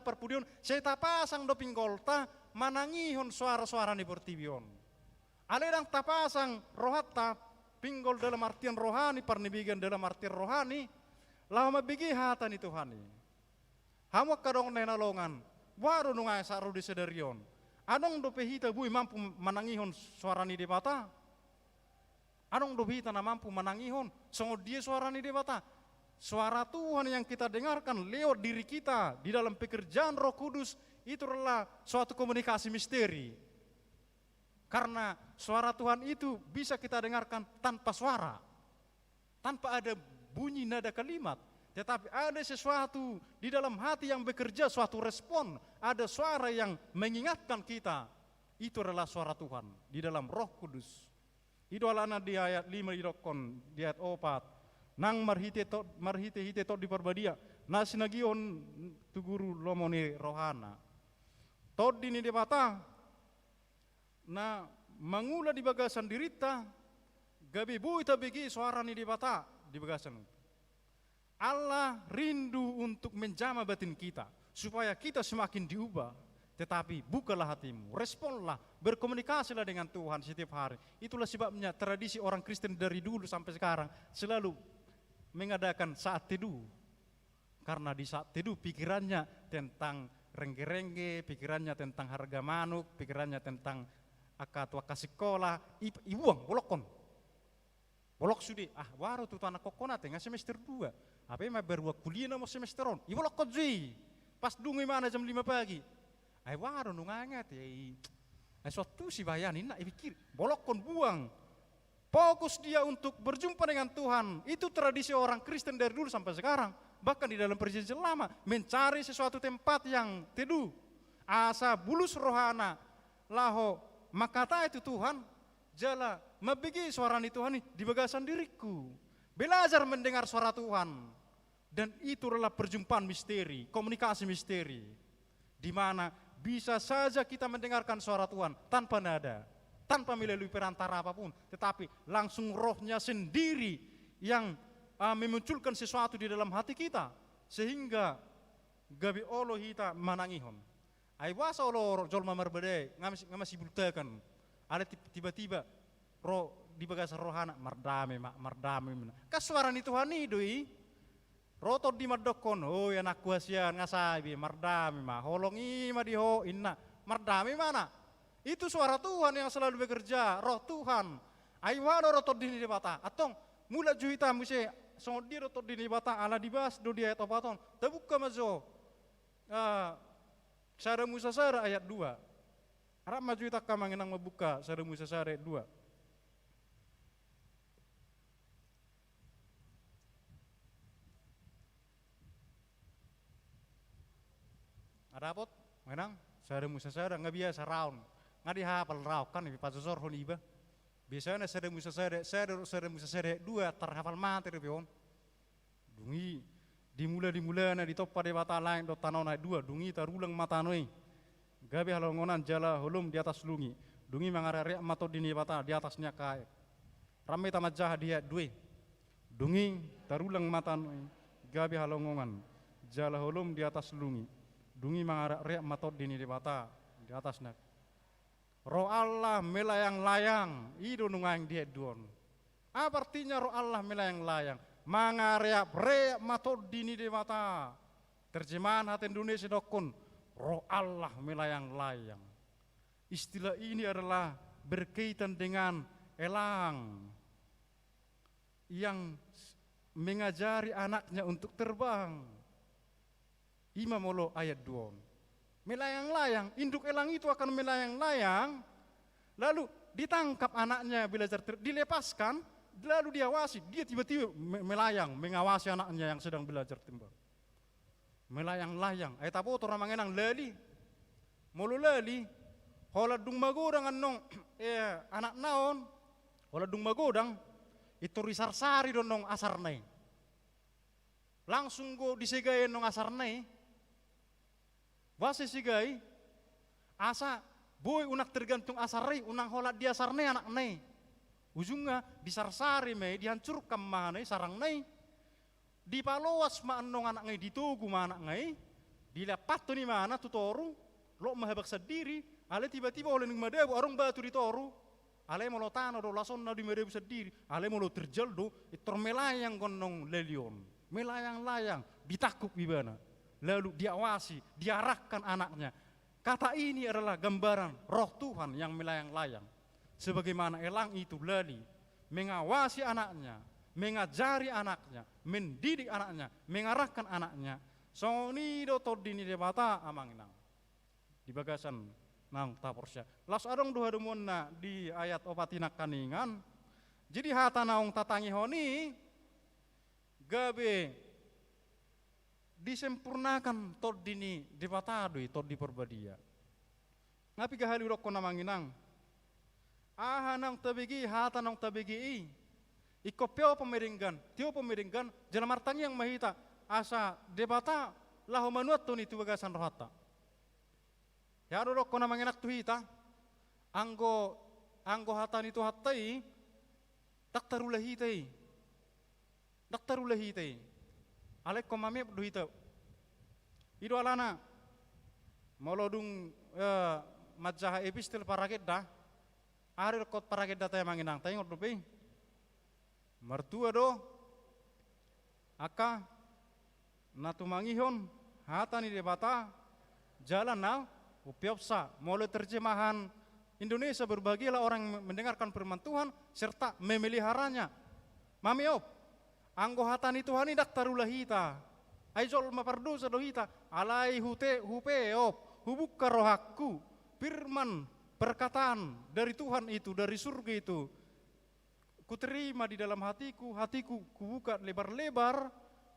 perpudion, saya tapasang do pinggolta manangihon suara-suara ni Portibion. Aledang tapasang rohatta pinggol dalam artian rohani, parnibigan dalam artian rohani, lawa mabigi hata ni Tuhani. Hamuak kadong na hinalongan, Waro nungai saro di sedarion. Adong do pehita bui mampu manangihon suarani debata. Adong do pehita na mampu manangihon. Songo dia suarani debata. Suara Tuhan yang kita dengarkan lewat diri kita di dalam pekerjaan Roh Kudus itu adalah suatu komunikasi misteri. Karena suara Tuhan itu bisa kita dengarkan tanpa suara. Tanpa ada bunyi nada kalimat. Tetapi ada sesuatu di dalam hati yang bekerja, suatu respon. Ada suara yang mengingatkan kita. Itu adalah suara Tuhan di dalam Roh Kudus. Itu alana di ayat 5 dirokon, di ayat 4. Nang marhite to di perbadia. Nasinagion tu guru lomoni rohana. Tod dini debata. Na mangula di bagasan dirita. Gabi buita begi suara ni debata di bagasan. Allah rindu untuk menjamah batin kita supaya kita semakin diubah. Tetapi bukalah hatimu, responlah, berkomunikasilah dengan Tuhan setiap hari. Itulah sebabnya tradisi orang Kristen dari dulu sampai sekarang selalu mengadakan saat teduh. Karena di saat teduh pikirannya tentang rengge-rengge, pikirannya tentang harga manuk, pikirannya tentang akatua sekolah, ibuang bolokon. Bolok sudi, baru tuh anak kokonat nggak semester 2. Apa yang baru kuliah nama semesteron, ibu bolok kojui. Pas dungi mana jam 5 pagi. Baru nungangat ya. Suatu si bayanin, nak pikir bolok kon buang. Fokus dia untuk berjumpa dengan Tuhan. Itu tradisi orang Kristen dari dulu sampai sekarang. Bahkan di dalam perjanjian lama mencari sesuatu tempat yang teduh. Asa bulus rohana laho makata itu Tuhan jala mabigi suara ni Tuhan di bagasan diriku. Belajar mendengar suara Tuhan. Dan itu adalah perjumpaan misteri, komunikasi misteri. Di mana bisa saja kita mendengarkan suara Tuhan tanpa nada, tanpa melalui perantara apapun, tetapi langsung rohnya sendiri yang memunculkan sesuatu di dalam hati kita, sehingga gabi olo hita manangihon. Ai wasa olo jolma marbede ngamasi bultakan. Ada tiba-tiba roh di bagasan rohana mardame. Kasuaran itu Tuhan idoi. Roto di madokon, ya anak kuasian ngasabi mardami holongi madiho inna mardami mana? Itu suara Tuhan yang selalu bekerja, roh Tuhan. Aiwano roto di debata, atong mula juita muse songo di roto di debata ala dibas do dia topaton. Tabuka mazo. Sara Musa Sara ayat 2. Arab majuita kamanginang mabuka Sara Musa Sara ayat 2. Adapot, menang, sada Musa sada nggak biasa raun, nggak dihafal raun kan ibi pasosor hon iba. Biasanya sada Musa sada 2 terhafal materi pion. Dungi dimula na ditoppa de bata lain do tanau na 2 dungi tarulang mata noi. Gabi halongonan jala hulum di atas lungi. Dungi mangarare mato dini bata di atasnya kae. Ramai tamat jahat dia 2. Dungi tarulang mata noi. Gabi halongonan jala hulum di atas lungi. Dungi mangarak matot dini debata di atasnya. Roh Allah melayang-layang, ido nungang dia duon. Apa artinya roh Allah melayang-layang? Mangarak matot dini debata. Terjemahan hati Indonesia dokun, roh Allah melayang-layang. Istilah ini adalah berkaitan dengan elang yang mengajari anaknya untuk terbang. Imam Olo ayat 2. Melayang-layang, induk elang itu akan melayang-layang, lalu ditangkap anaknya belajar dilepaskan, lalu diawasi, dia tiba-tiba melayang, mengawasi anaknya yang sedang belajar tembak. Melayang-layang, ayat apa itu ramangenang lali, mulu lali, hola dung magodang anong, anak naon, hola dung magodang, itu risar-sari donong asarnay. Langsung go disegayin nong asarnay. Wase sigai asa boy unak tergantung asari unang holat dia sarne anak nei. Ujungnya disarsari me dihancurkan mana sarang nei. Dipalowas ma anong anak ngai ditugu ma anak ngai. Dilepat tu ni mana tutoru lo mahabak sendiri. Ale tiba-tiba oleh ning madebu arung batu ditoru. Ale mau lo tanah do lason na di madebu sendiri. Ale mau lo terjal do itor melayang gonong lelion. Melayang-layang ditakuk bibana. lalu diawasi, diarahkan anaknya. Kata ini adalah gambaran roh Tuhan yang melayang-layang. Sebagaimana elang itu lali, mengawasi anaknya, mengajari anaknya, mendidik anaknya, mengarahkan anaknya. Sonido todini debata amanginang. Di bagasan nang taporsya. Las adong duha dumonna di ayat opatinak kaningan. Jadi hata naung tatangi honi gabe disempurnakan tod dini dipatadui tod di perbadia. Ngapi gahali rokko namanginang. Aha nang tabigi hata nang tabigi iko peo pemeringgan, tio pemeringgan jalan martangi yang mahita asa debata lahu manuat tuni tu bagasan rohata. Ya rokko namanginak tuhita anggo hatan itu hatai daktarulahitai. Alek komame duhita. Ido alana molodung majah epistel paragedda. Arir kot paragedda tayo manginang tayo ngodupi. Mertua do aka natumangihon hatani debata jalan na upiopsa. Mulai terjemahan Indonesia berbahagialah orang mendengarkan firman Tuhan serta memeliharanya. Mamiop anggo hatani Tuhan idak tarulahita. Aizol mapardosa dohita alai hupeop hubukka rohaku firman perkataan dari Tuhan itu, dari surga itu kuterima di dalam hatiku kubuka lebar-lebar,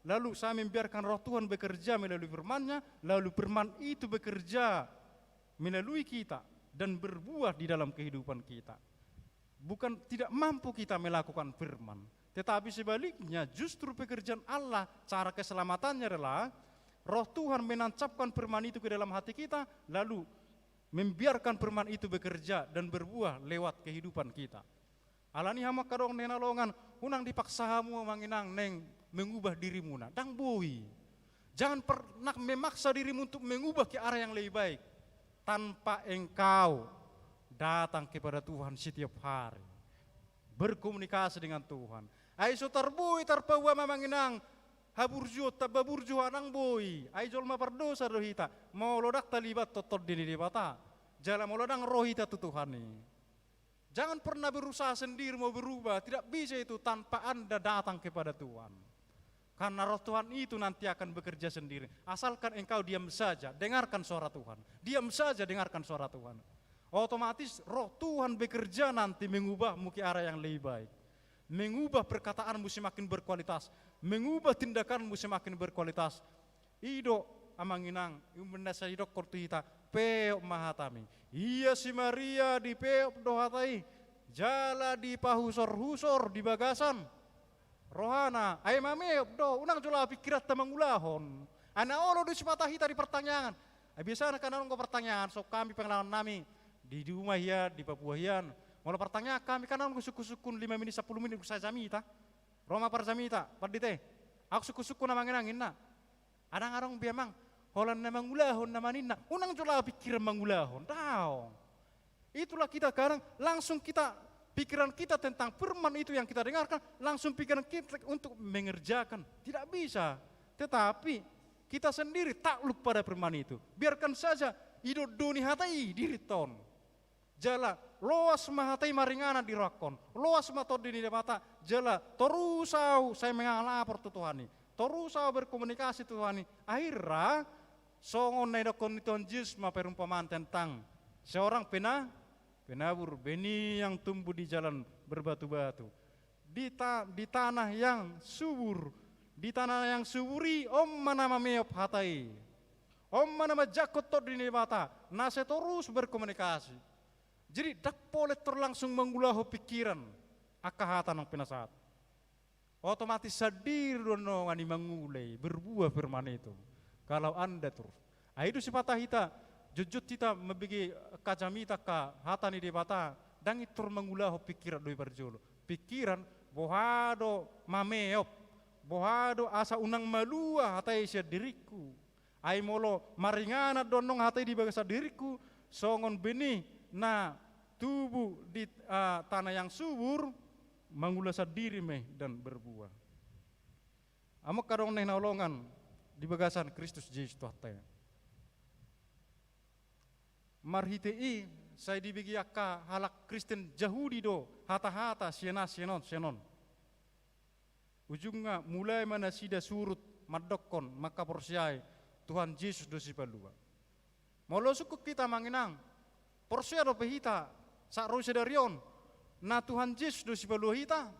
lalu saya membiarkan roh Tuhan bekerja melalui firman-Nya, lalu firman itu bekerja melalui kita dan berbuah di dalam kehidupan kita. Bukan tidak mampu kita melakukan firman, tetapi sebaliknya justru pekerjaan Allah, cara keselamatannya adalah roh Tuhan menancapkan firman itu ke dalam hati kita, lalu membiarkan firman itu bekerja dan berbuah lewat kehidupan kita. Alani hamak kadong nenalongan unang dipaksahamu manginang neng mengubah dirimu na dang boi. Jangan pernah memaksa dirimu untuk mengubah ke arah yang lebih baik tanpa engkau datang kepada Tuhan setiap hari, berkomunikasi dengan Tuhan. Aiso tarboi tarpawa mamanginang haburjo tababurjo anang boi. Aizol mapardosa rohita mau lodak talibat totot dini dibata. Jalan mau lodang rohita tu Tuhan ni. Jangan pernah berusaha sendiri mau berubah, tidak bisa itu tanpa Anda datang kepada Tuhan. Karena roh Tuhan itu nanti akan bekerja sendiri. Asalkan engkau diam saja, dengarkan suara Tuhan. Diam saja, dengarkan suara Tuhan. Otomatis roh Tuhan bekerja nanti mengubahmu ke arah yang lebih baik. Mengubah perkataanmu semakin berkualitas. Mengubah tindakanmu semakin berkualitas. Ido amanginang, umendasa idok kortuhita, peok mahatami. Iya si Maria di peok dohatai, jala di pahusor-husor di bagasan. Rohana, ay mameok do, unang jula pikirat tamang ulahon. Ana olo di sepatahita di pertanyaan. Ay biasa kanan ko pertanyaan, so kami pengalaman nami di rumah ya, di Papua hian. Mau pertanyaan kami kanan ko suku-sukun 5 menit 10 menit ko sa jamita. Roma par jamita, pardite. Aku suku-suku na manginangin na. Adang-adang biamang holan na mangulahon na maninna. Unang jula pikiran mangulahon. Tahu. Itulah kita sekarang langsung pikiran kita tentang firman itu yang kita dengarkan langsung pikiran kita untuk mengerjakan. Tidak bisa. Tetapi kita sendiri takluk pada firman itu. Biarkan saja hidup dunia hatai diriton. Jala loas mahatai maringana dirakon. Loas matodini mata jala torusau saya mengalapor tu Tuhan ini. Torusau berkomunikasi Tuhan ini. Akhirnya songon nedokon itu jisma perumpamaan tentang seorang penabur benih yang tumbuh di jalan berbatu-batu. Di tanah yang subur. Di tanah yang suburi om mana meop hatai. Om mana majakot todini mata. Nase terus berkomunikasi. Jadi dak boleh terlangsung mengulahu pikiran akahatan yang penasaat. Otomatis sadir dono ngani mengulai berbuah firman itu. Kalau Anda terus. Itu sifat kita jujut kita membagi kacamita ka hatani di bata dan itu mengulahu pikiran doi berjolo. Pikiran bohado mameop, bohado asa unang malua hatai sia diriku. Ai molo maringana donong hatai di bagasa diriku songon benih na tubuh di tanah yang subur mengulasa diri meh dan berbuah. Amok kadong neh naolongan di bagasan Kristus Yesus Tuhan. Marhitei saya dibagi akka halak Kristen Yahudi do hata-hata senon. Ujungnya mulai mana sida surut madokon maka porsiai Tuhan Yesus do sipalua. Molo suku kita manginang porsia do pehita sak ro sedarion na Tuhan Yesus do sipalua hita.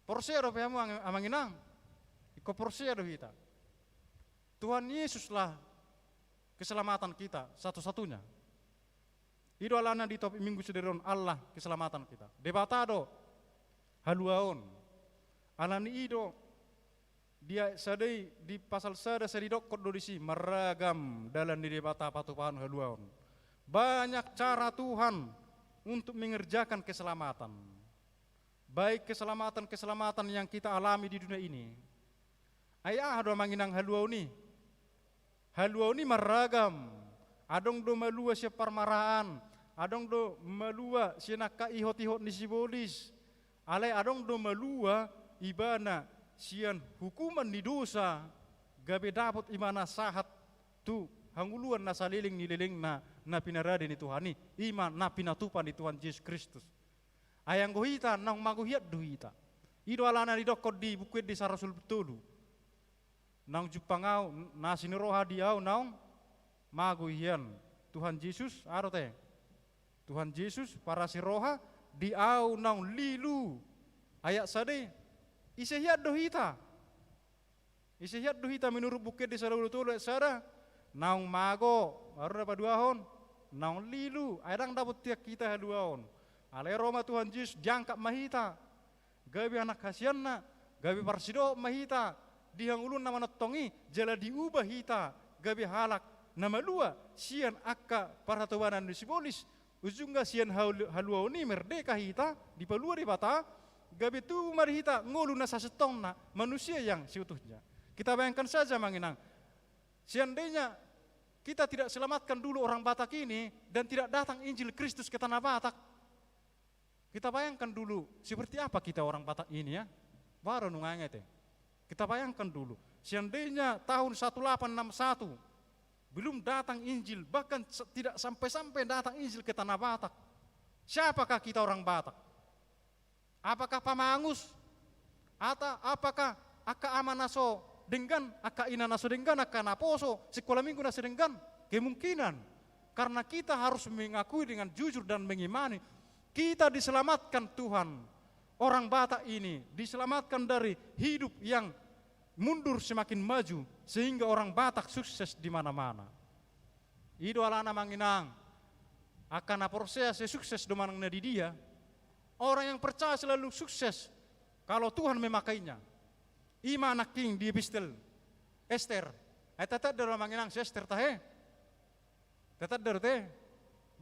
Porsia do pehamu amanginang iko porsia do hita. Tuhan Yesuslah keselamatan kita satu-satunya. Ido alana di top minggu sederon Allah keselamatan kita. Debatado haluaon. Alani ido dia sadai di pasal sada sadidok kod disi meragam dalam di debata patupahan haluaon. Banyak cara Tuhan untuk mengerjakan keselamatan. Baik keselamatan yang kita alami di dunia ini. Ayah do manginang haluaoni. Haluau ini meragam, adong do malua siya parmaraan, adong do malua siya nakaihot-ihot ni sibolis, alay adong do malua ibana siyan hukuman ni dosa, gabi dapat imana sahat tu hanguluan na saliling nililing na pinarada ni Tuhan ni, iman na pinatupan ni Tuhan Yesus Kristus. Ayang gohita nang maguhiat duhita, ido alana di dokod di bukit di sarasul betulu. Nang jupangau nasi niroha diau naung maguhian Tuhan Yesus arote Tuhan Yesus para siroha diau naung lilu ayat sade isehiat dohita menurut bukit di sarulu tulu sada naung mago baru dapat 2 hon naung lilu ayang dapat tiak kita 2 hon ale Roma Tuhan Yesus jangkap mahita gabi anak kasianna gabi parsido mahita dihang ulun nama natongi jala diubah hita gabi halak nama lua sian akka paratobanan di sibolis ujungga sian haluau ni merdeka hita di palua di bata gabi tu mari hita ngulu nasa setongna manusia yang seutuhnya. Kita bayangkan saja manginang seandainya kita tidak selamatkan dulu orang Batak ini dan tidak datang Injil Kristus ke tanah Batak, kita bayangkan dulu seperti apa kita orang Batak ini ya baru nunganget. Kita bayangkan dulu, seandainya tahun 1861 belum datang Injil, bahkan tidak sampai-sampai datang Injil ke tanah Batak. Siapakah kita orang Batak? Apakah Pamangus? Atau apakah Aka Amanaso Denggan, Aka Inanaso Denggan, Aka Naposo, sekolah minggu nasi Denggan? Kemungkinan, karena kita harus mengakui dengan jujur dan mengimani, kita diselamatkan Tuhan. Orang Batak ini diselamatkan dari hidup yang mundur semakin maju sehingga orang Batak sukses di mana-mana. Ido alana manginang akan aporsea sukses do manang di dia. Orang yang percaya selalu sukses kalau Tuhan memakainya. Ima anak king di epistel Esther. Tetap dalam manginang Esther tahe. Tetap dari teh.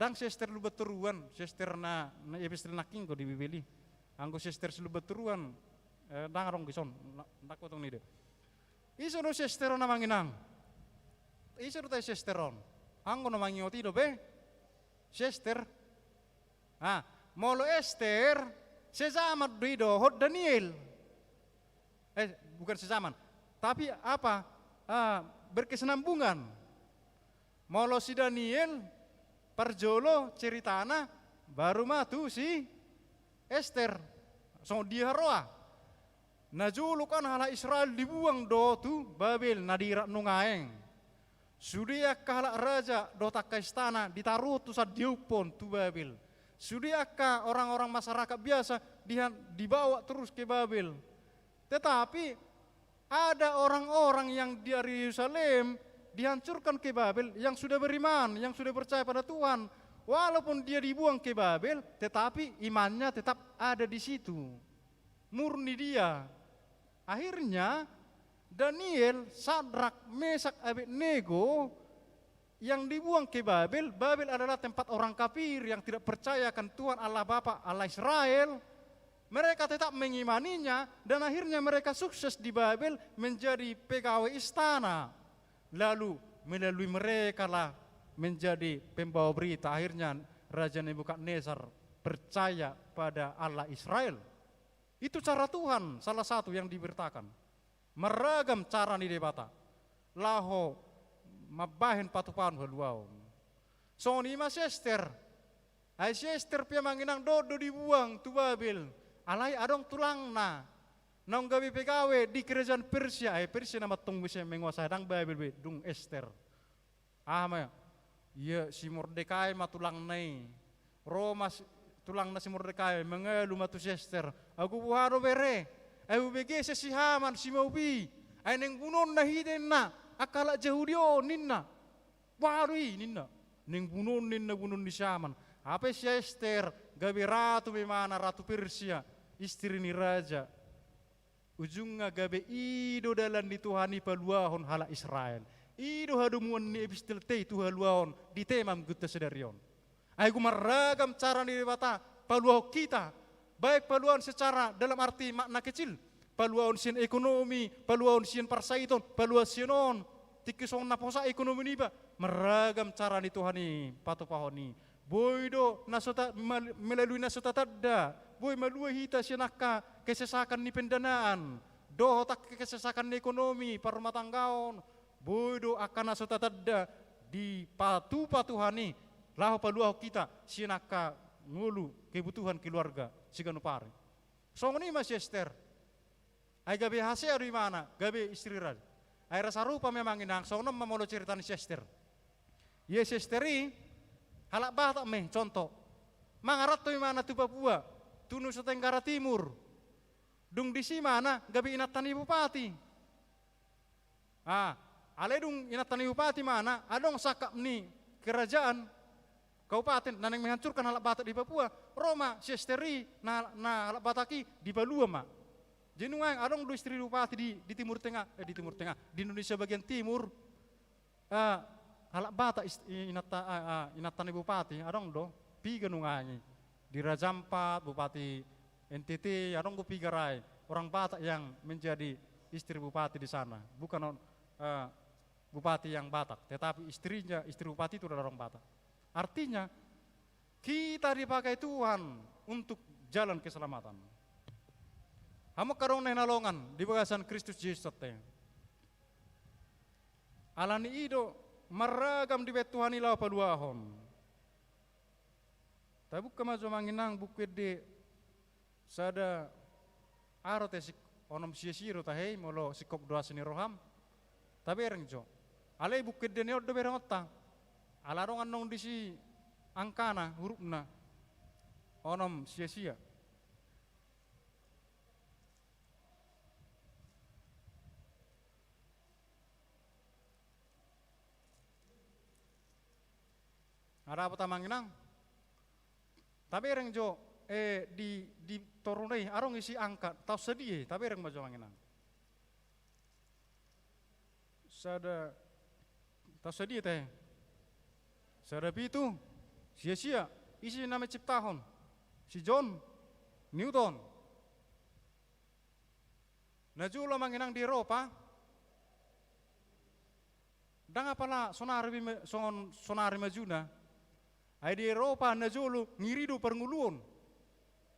Dang Esther lu beturuan, Esther na epistel naking ko di Bibeli. Anggo Sister selu beturuan dangarong gison nak potong ni de. Iso no Sister na manginang. Iso no tay Sisteron. Anggo no mangingoti do be. Sister. Molo Esther sezaman do hot Daniel. Bukan sezaman. Tapi apa? Berkesinambungan. Molo si Daniel parjolo ceritana baru matu si Esther, so dia roa. Najulu kan hala Israel dibuang do tu Babel nadira nungaeng. Sudia kahala raja do tak istana ditaruh tu sad diupon tu Babel. Sudia ka orang-orang masyarakat biasa dibawa terus ke Babel. Tetapi ada orang-orang yang dari Yerusalem dihancurkan ke Babel yang sudah beriman, yang sudah percaya pada Tuhan. Walaupun dia dibuang ke Babel, tetapi imannya tetap ada di situ. Murni dia. Akhirnya Daniel, Sadrak, Mesak, Abednego yang dibuang ke Babel. Babel adalah tempat orang kafir yang tidak percaya akan Tuhan Allah Bapa, Allah Israel. Mereka tetap mengimaninya dan akhirnya mereka sukses di Babel menjadi pegawai istana. Lalu melalui mereka lah menjadi pembawa berita. Akhirnya Raja Nebukadnezar percaya pada Allah Israel. Itu cara Tuhan, salah satu yang diberitakan. Meragam cara di debata. laho mabahin patupan haluaon. So ni mas Esther. Ay si Esther pia manginang dodo dibuang tu Babil. Alay adong tulang na. Nang gabi pegawe di kerajaan Persia. Ay Persia nama tong bisa menguasai dang Babil dung Esther. Maya. Iya si Mordekai matulang nai. Roma tulang na si Mordekai mengelu matu si Esther. Aku buharo bere. Ay ubege si Haman si Maubi. Ay neng bunon na hiden na. Akala Yahudio ninna. Warui ninna. Neng bunon di Haman. Apa si Esther gabi ratu memana ratu Persia. Istri ni raja. Ujungnya gabe ido dalam dituhani paluahon hala Israel. Ido hadumuan ni epistel te itu haluahon di temam gutta sedarion. Aku meragam cara ni bata paluah kita. Baik paluan secara dalam arti makna kecil. Paluan sian ekonomi, paluan sian parsaiton, paluan sianon. Tikisong naposa ekonomi ni ba. Meragam cara ni Tuhani patupahoni. Boy nasota melalui nasota tadda. Boy malua hita sianaka kesesakan ni pendanaan. Doh tak kesesakan ni ekonomi parumah tanggaon. Boy akan nasota tadda di patuhani. Lahu paluah kita sianaka ngulu kebutuhan keluarga siganupari. So ini Mas Esther. Ay gabi hasil dari mana? Gabi istri raja. Ay rasa rupa memang inang. So nom mamolo cerita ni Esther. Yes Esteri. Halak batak meh contoh. Mangarat tu mana tu Papua. Tu Nusa Tenggara Timur. Dung di si mana gabi inatan ibu bupati. Ale dung inatan ibu bupati mana adong sakap ni kerajaan kabupaten naneng menghancurkan halak batak di Papua. Roma si Esteri na halak bataki di Balua mak. Jenungang adong dua istri bupati di Timur Tengah di Indonesia bagian timur. Halak bata inatan ibu bupati, adong do piga nungangi di Raja Ampat, Bupati NTT, adong go piga rai orang Batak yang menjadi istri bupati di sana, bukan bupati yang Batak, tetapi istri bupati itu adalah orang Batak. Artinya kita dipakai Tuhan untuk jalan keselamatan. Hamu karong nenalongan di bagasan Kristus Yesus teh. Alani ido meragam di betuhani lau paluahon. Tapi bukan maju manginang bukit di sada aro te onom sia-siro tahei molo sikop doa seni roham. Tapi ereng jo. Alai bukit de neot do berang otta. Alarong anong di si angkana hurufna onom sia-sia. Ada apa tamanginang? Tapi ereng jo di torunai arong isi angka tau sedih tapi ereng majo manginang. Sada tau sedih teh. Sada pitu sia-sia isi nama ciptahon si John Newton. Najulo manginang di Eropa. Dang apala sonari majuna. Ay di Eropa na jolo ngirido pernguluon.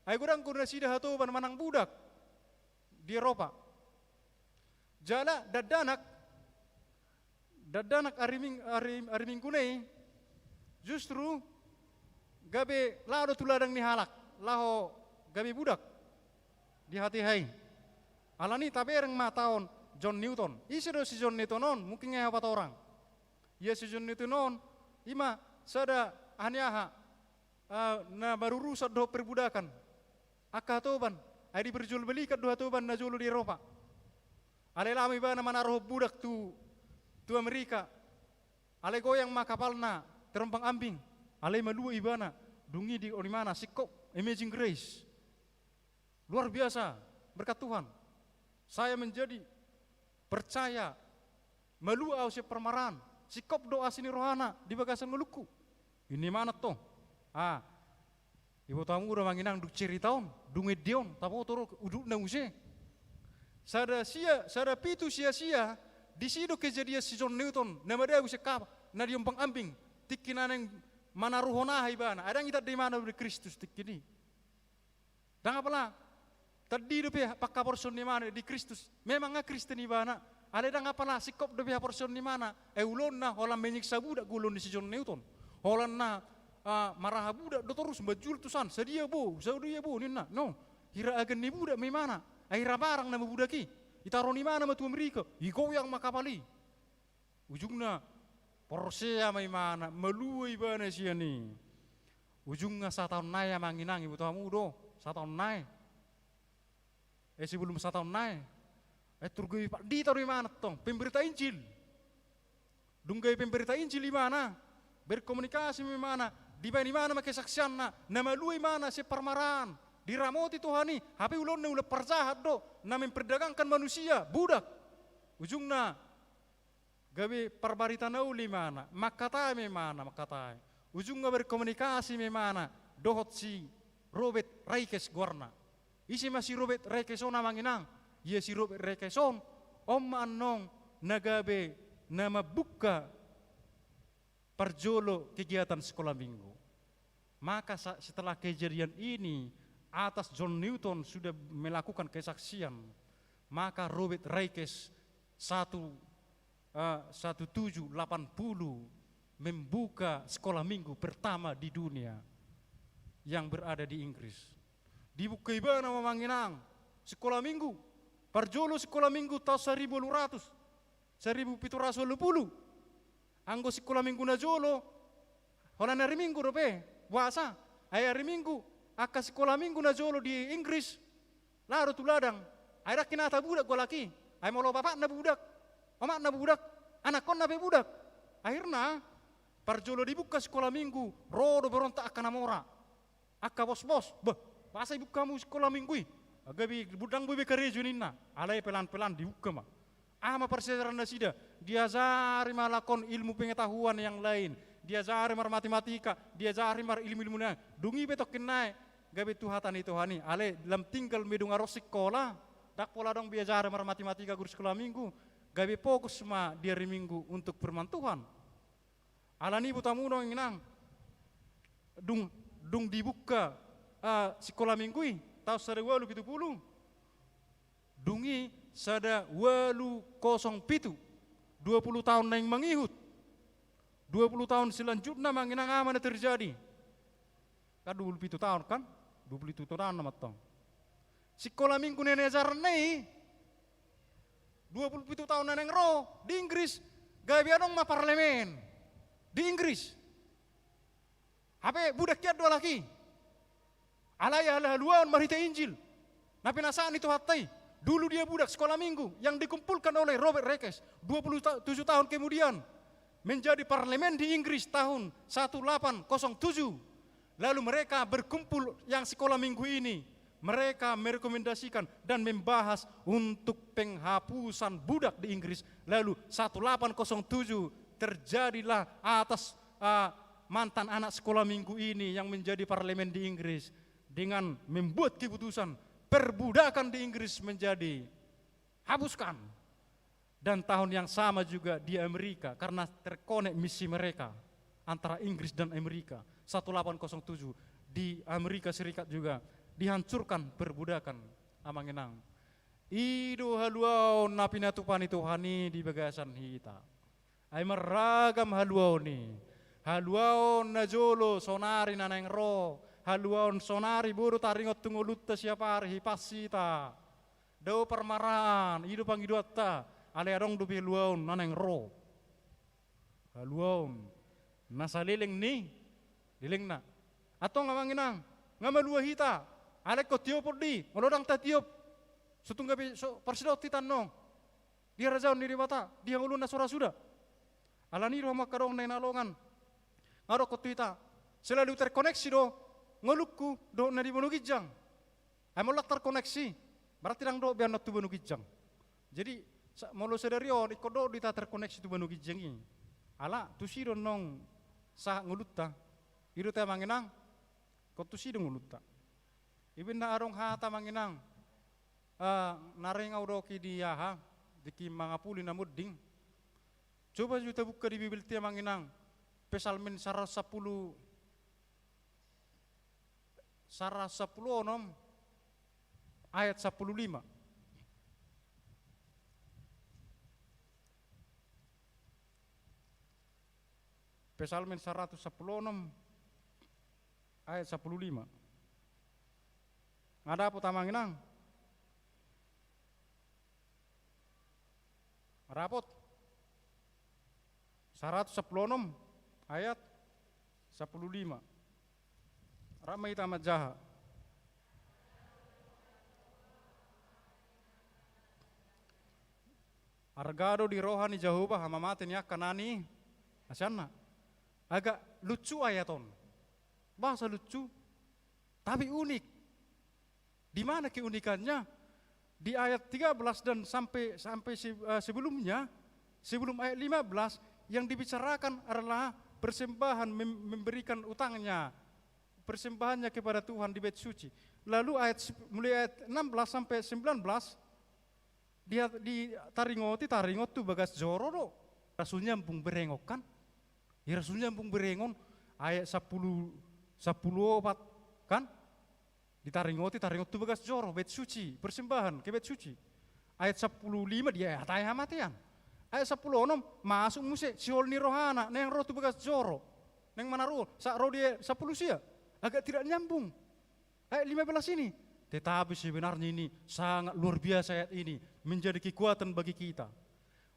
Ay gudang kuna sida hatoban manang budak di Eropa. Jala dadanak ariming kunay justru gabe lado tuladang ni halak laho gabe budak di hati hai. Alani tapi ereng mataon John Newton. Isi do si John Newton on mungkin ngaya apa orang. Ya si John Newton on ima sada aniaha na baru rusak do perbudakan akatoban ay di berjual beli kat do hatoban na julu di Eropa ale lami ba na manaroh budak tu Amerika ale goyang makapalna terompang ambing ale malua ibana dungi di olimana sikop Amazing Grace luar biasa berkat Tuhan saya menjadi percaya malua ausia permaran sikop doa sini rohana di bagasan meluku. Ini mana toh? Ibu tamu udah manginang duk ceritaon, dunge dion, tapo toro uduk na use. Sada pitu sia-sia, di sido kejadian si John Newton, nama dia use kap, na diom pangambing, tikinan yang mana ruhona ibana, ada yang kita di mana dari Kristus tikini. Dan apalah, tadi itu pak kaporson di mana di Kristus, memangnya Kristen ibana, Ale dang apalah sikop do biha porsion di mana? Ulon na holan menyiksa budak gulon di si John Newton. Holan na marah budak do terus bajul tusan sedia bo ninna. No. Hira agen ni budak me mana? Aira barang nama budaki. Itaro ni mana matu Amerika? Iko yang makapali. Ujungna porsea me mana? Meluai bana sia ni. Ujungnya 1 tahun nai manginang ibu tamu do. 1 tahun nai. Sebelum 1 tahun nai. Turgui Pak di taruh di mana tong? Pemberita Injil. Dunggai pemberita Injil di mana? Berkomunikasi di mana? Di mana make saksian na? Nama lui mana si permaran? Diramoti Tuhani. HP ulon na ulah perjahat do. Na memperdagangkan manusia, budak. Ujungna gawe perbarita nauli mana? Makatai mana makatai? Ujungnya berkomunikasi mana? Dohot si Robert Raikes Gorna. Isi masih Robert Raikes ona manginang. Ia si Robert Rekeson, anong nagabe nama buka perjolo kegiatan sekolah minggu. Maka setelah kejadian ini, atas John Newton sudah melakukan kesaksian, maka Robert Reikes 1780 membuka sekolah minggu pertama di dunia yang berada di Inggris. Dibuka iba nama manginang sekolah minggu. Parjolo sekolah minggu tahun 1800, 1780. Anggo sekolah minggu na jolo, holan hari minggu dope, puasa. Hari minggu, aka sekolah minggu na jolo di Inggris, lalu tuladang. Akhirnya kinata budak gua laki, ay mau bapak na budak, omak na budak, anak kon na budak. Akhirnya, parjolo dibuka sekolah minggu, rodo berontak akan namora. Aka bos-bos, bahasa ibu kamu sekolah minggu. Agabi budang bebe karejo ninna, alai pelan-pelan dibuka mah. Ama persejaran nasida, diajari malakon ilmu pengetahuan yang lain, diajari mar matematika, diajari mar ilmu-ilmu na. Dungi betok kenai, gabe tuhatan itu hani, alai dalam tinggal medung aros sekolah, dak pola dong diajari mar matematika guru sekolah minggu, gabe fokus ma di hari minggu untuk firman Tuhan. Alani butamu dong inang, dung dibuka sekolah minggu tahun 1870 dungi sada 807 20 tahun yang mengihut 20 tahun selanjutnya manginang aman terjadi kan 27 tahun kan 27 tahun nama tong sekolah minggu nenejar nei 27 tahun neneng ro di Inggris gawe adong ma parlemen di Inggris HP budak kiat 2 laki alaya haluan marita Injil. Napi nasaan itu hatai. Dulu dia budak sekolah minggu yang dikumpulkan oleh Robert Raikes 27 tahun kemudian menjadi parlemen di Inggris tahun 1807. Lalu mereka berkumpul yang sekolah minggu ini. Mereka merekomendasikan dan membahas untuk penghapusan budak di Inggris. Lalu 1807 terjadilah atas mantan anak sekolah minggu ini yang menjadi parlemen di Inggris. Dengan membuat keputusan perbudakan di Inggris menjadi hapuskan. Dan tahun yang sama juga di Amerika karena terkonek misi mereka antara Inggris dan Amerika 1807 di Amerika Serikat juga dihancurkan perbudakan amangenang. Ido haluau napinatupan itu hani di bagasan hita. Ay meragam haluau ni. Haluau najolo sonari naneng ro. Haluan sonari buru taringot tungulutta siapa hari pasita. Dau permaran idu pangiduatta ale adong dubi haluan naneng ro. Haluan nasa lileng ni lileng na. Atau ngamanginang ngamalua hita ale ko tiopod di ngolodang ta tiop. Sutunggabi so persidot titanong. Dia rajaun diri bata dia ngulun na sura sudah. Alani ro makadong nenalongan. Ngaro ko tuita selalu terkoneksi do. Ngelukku do na di Banugijang. Ay molak terkoneksi. Berarti nang do biar tu Banugijang. Jadi molo sederio iko do dita terkoneksi tu Banugijang ini. Ala tu si nong sa ngulutta. Iru ta manginang ko tu si ngulutta. Ibin na arong hata manginang. Narengaw do ki dia ha diki mga puli na mudding. Coba juta buka di Bibel tiya manginang. Pesalmen 10 Sarah 10 ayat 15. Psalmen 116 ayat 15. Ada apa tamanginang? Rapot 116 ayat 15. Ramai tamat jahat. Argado di rohani Jehovah hama maten ya kanani asyana. Agak lucu ayaton. Bahasa lucu tapi unik. Di mana keunikannya? Di ayat 13 dan sampai sebelumnya, sebelum ayat 15 yang dibicarakan adalah persembahan memberikan utangnya, persembahannya kepada Tuhan di bait suci. Lalu mulai ayat 16 sampai 19 dia di taringot tu bagas joro do. Rasulnya ampung berengok kan? Ya rasulnya ampung berengon ayat 10 opat kan? Di taringot tu bagas joro bait suci, persembahan ke bait suci. Ayat 15 dia ataya matian. Ayat 16 masuk musik siol ni rohana neng roh tu bagas joro. Neng mana roh? Sak roh dia 10 sia. Agak tidak nyambung. Ayat 15 ini. Tetapi sebenarnya ini sangat luar biasa ayat ini. Menjadi kekuatan bagi kita.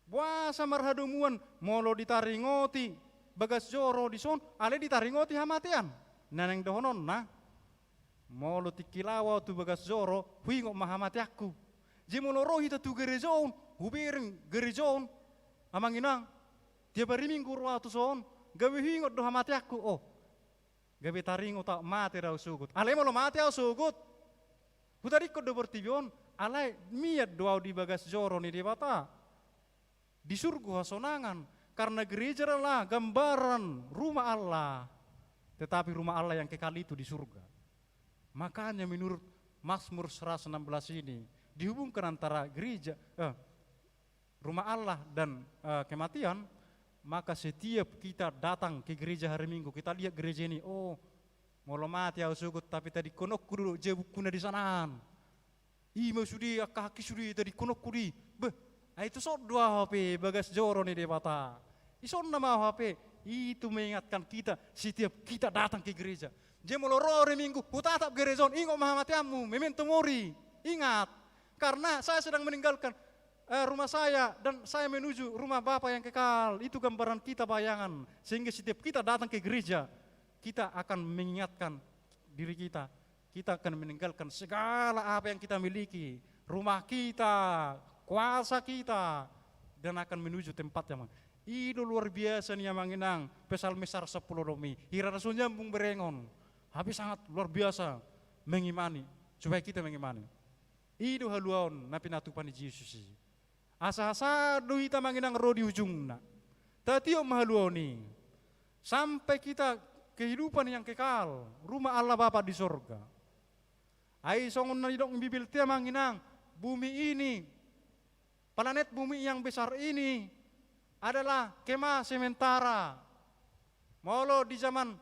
Puasa marhadumuan molo ditaringoti bagas joro di son ale ditaringoti hamatian. Naneng dohonon nah molo tikilawa tu bagas joro huingok mahamati aku. Jemolo rohi tu gerejon hubering gerejon amanginang dia bari minggu roa tu son gawe huingok do hamati aku. Oh gawe taringot tak mati rau sugut. Ale molo mati au sugut. Hutarikot do bertibion alai miat doa di bagas joro ni di bata. Di surga sonangan karena gereja adalah gambaran rumah Allah. Tetapi rumah Allah yang kekal itu di surga. Makanya menurut Mazmur 116 ini dihubungkan antara gereja rumah Allah dan kematian. Maka setiap kita datang ke gereja hari Minggu kita lihat gereja ini, oh mau mati au sugut tapi tadi konok kudu jebuk kuna di sanaan. Ima sudi kaki sudi tadi konok kudi. Beh, itu sok dua HP bagas joro nih debata. Ison nama HP itu mengingatkan kita setiap kita datang ke gereja. Jemolo hari Minggu hutatap gerezon ingo mahamatiamu memento mori. Ingat karena saya sedang meninggalkan rumah saya dan saya menuju rumah Bapa yang kekal. Itu gambaran kita bayangan sehingga setiap kita datang ke gereja kita akan mengingatkan diri kita. Kita akan meninggalkan segala apa yang kita miliki. Rumah kita, kuasa kita. Dan akan menuju tempat yang itu luar biasa nih yang mengenang. Psalmisar 10 romi. Hira rasul nyambung berengon. Habis sangat luar biasa mengimani. Supaya kita mengimani. Itu haluan napi natupani Yesus. Asa-asa duhita mengenang roh di ujungna. Tatiyo mahaluani. Sampai kita kehidupan yang kekal, rumah Allah Bapa di sorga. Ai songon na didok bibil tia manginang, bumi ini, planet bumi yang besar ini adalah kemah sementara. Molo di zaman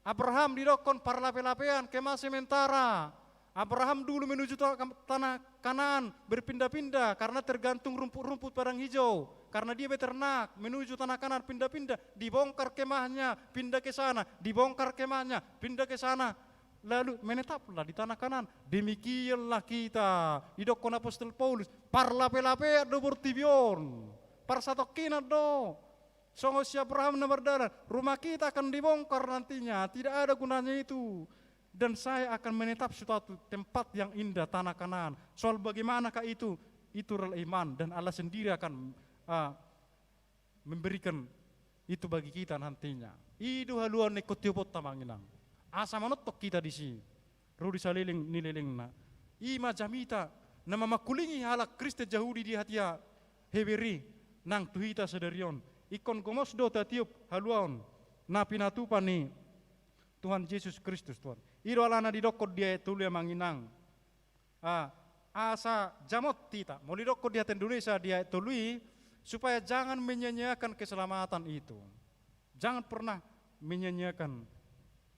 Abraham didokon parlape-lapean kemah sementara. Abraham dulu menuju tanah Kanaan berpindah-pindah karena tergantung rumput-rumput padang hijau. Karena dia beternak menuju tanah Kanaan pindah-pindah, dibongkar kemahnya, pindah ke sana, dibongkar kemahnya, pindah ke sana. Lalu menetaplah di tanah Kanaan. Demikianlah kita. Idokon apostol Paulus, parlape-lape do bertibion, parsatokina do. Songo si Abraham na berdarah, rumah kita akan dibongkar nantinya, tidak ada gunanya itu. Dan saya akan menetap suatu tempat yang indah tanah Kanaan. Soal bagaimanakah itu adalah iman dan Allah sendiri akan memberikan itu bagi kita nantinya. Itu haluan nekotiopot tamanginang. Asa manotok kita di sini. Rudi saliling nililing na. Ima jamita nama makulingi halak Kristen Yahudi di hatia heberi nang tuhita sederion. Ikon gomos do tatiup haluan na pinatupan ni Tuhan Yesus Kristus Tuhan. Iro alana didokot dia tulu yang manginang. Asa jamot tita. Mau didokot dia Indonesia dia tului supaya jangan menyanyiakan keselamatan itu. Jangan pernah menyanyiakan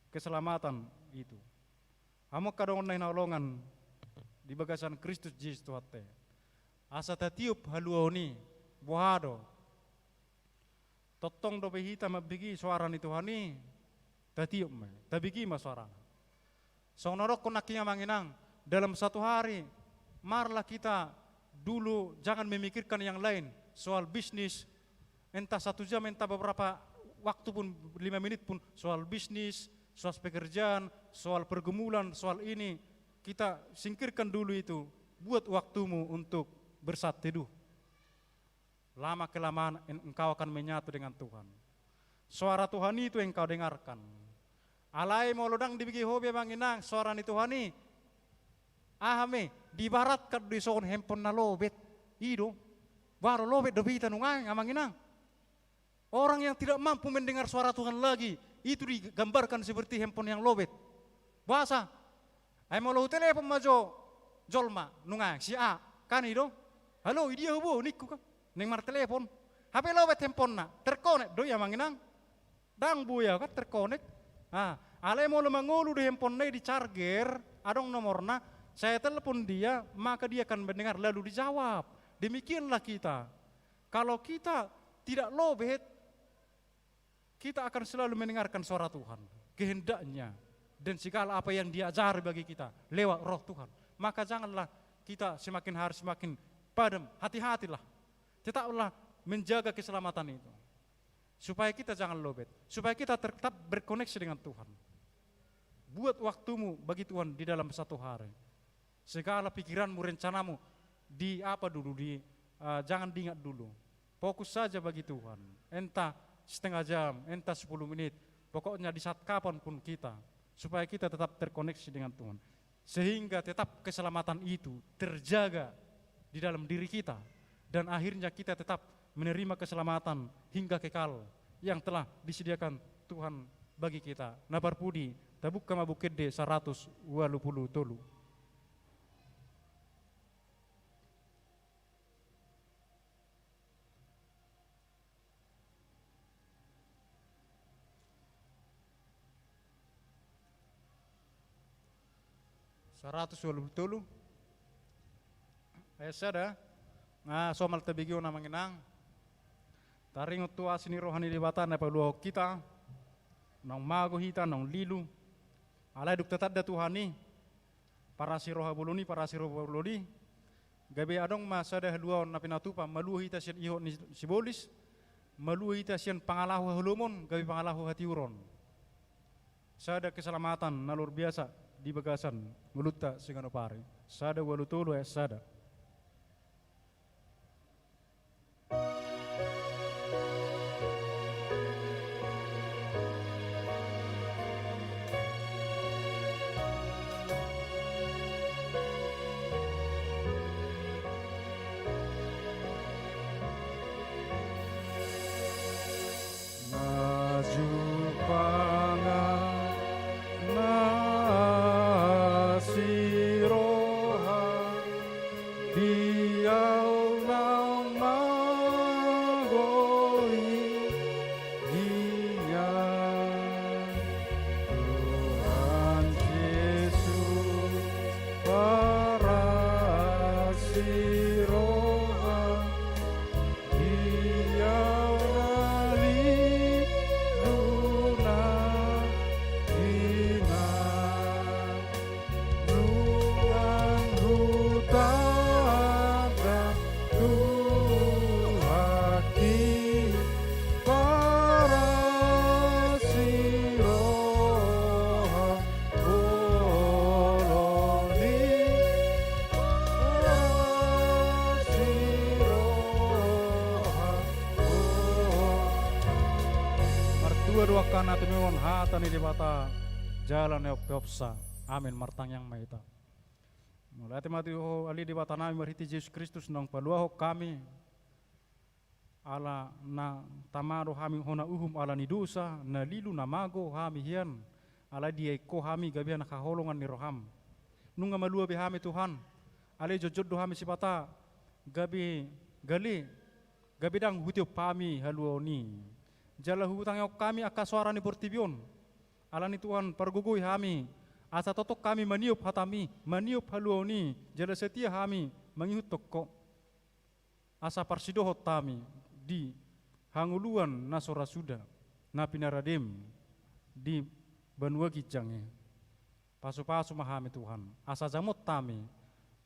keselamatan itu. Amo kadang naik nolongan di bagasan Kristus Yesus Tuhan te. Asa tatiup haluoni bohado. Totong dope hita mabigi suara ni Tuhani, tatiup me, tabigi ma suara. So norok ko nakinga manginang, dalam satu hari, marlah kita dulu jangan memikirkan yang lain, soal bisnis, entah 1 jam, entah beberapa waktu pun, 5 menit pun, soal bisnis, soal pekerjaan, soal pergumulan, soal ini, kita singkirkan dulu itu, buat waktumu untuk bersat teduh. Lama kelamaan engkau akan menyatu dengan Tuhan. Suara Tuhan itu yang engkau dengarkan. Alai mau lodang dibigi hobi manginang suara ni Tuhan ini. Ahame di barat kad di soon handphone na lobet. Ido baru lobet dobita nungang amanginang. Orang yang tidak mampu mendengar suara Tuhan lagi itu digambarkan seperti handphone yang lobet. Bahasa. Ai mau lo telepon majo jolma nungang si A kan ido. Halo dia hubo niku kan. Neng mar telepon, HP lobet handphone na, terkonek do ya manginang, dang buya kan terkonek. Ale mau mangulu di handphone na di charger, adong nomorna, saya telepon dia, maka dia akan mendengar lalu dijawab. Demikianlah kita. Kalau kita tidak lobet, kita akan selalu mendengarkan suara Tuhan, kehendaknya dan segala apa yang dia ajari bagi kita lewat Roh Tuhan. Maka janganlah kita semakin hari semakin padam, hati-hatilah. Tetaplah menjaga keselamatan itu. Supaya kita jangan lobet. Supaya kita tetap berkoneksi dengan Tuhan. Buat waktumu bagi Tuhan di dalam 1 hari. Segala pikiranmu, rencanamu di apa dulu, jangan diingat dulu. Fokus saja bagi Tuhan. Entah setengah jam, entah 10 menit. Pokoknya di saat kapanpun kita. Supaya kita tetap terkoneksi dengan Tuhan. Sehingga tetap keselamatan itu terjaga di dalam diri kita. Dan akhirnya kita tetap menerima keselamatan hingga kekal yang telah disediakan Tuhan bagi kita. Nabar pudi, tabuk kama bukede 180 tolu. Tolu. Sada. Somal tabigyo na manginang. Taringot tu asini rohani libatan na paluho kita. Nang mago hita, nang lilu. Alay duk tatad Tuhani. Para si roha buluni, para si roha buluni. Gabi adong masada haluaw na pinatupa. Maluho hita siyan iho ni sibolis. Maluho hita siyan pangalahu halumon. Gabi pangalahu hatiuron. Sada keselamatan na luar biasa di bagasan. Nguluta singano pare. Sada walutulu sada. Dua kana tumiwon hata ni dibata jalan eopsa. Amin martang yang maita. Mulai mati ho ali dibata nami marhiti Yesus Kristus nang paluaho kami ala na tamaro hami hona uhum ala ni dosa na lilu na mago hami hian ala dia ko hami gabi na kaholongan ni roham. Nunga malua be hami Tuhan. Ale jojod hami sipata gabi gali gabi dang hutio pami haluoni. Jala hutang kami akan suara ni portibion. Alani Tuhan pergugui kami. Asa totok kami maniup hatami, maniup haluoni. Jala setia kami mengihut toko. Asa parsidohot kami di hanguluan nasora suda na pinaradem di banua gijange pasu-pasu mahami Tuhan asa jamot tami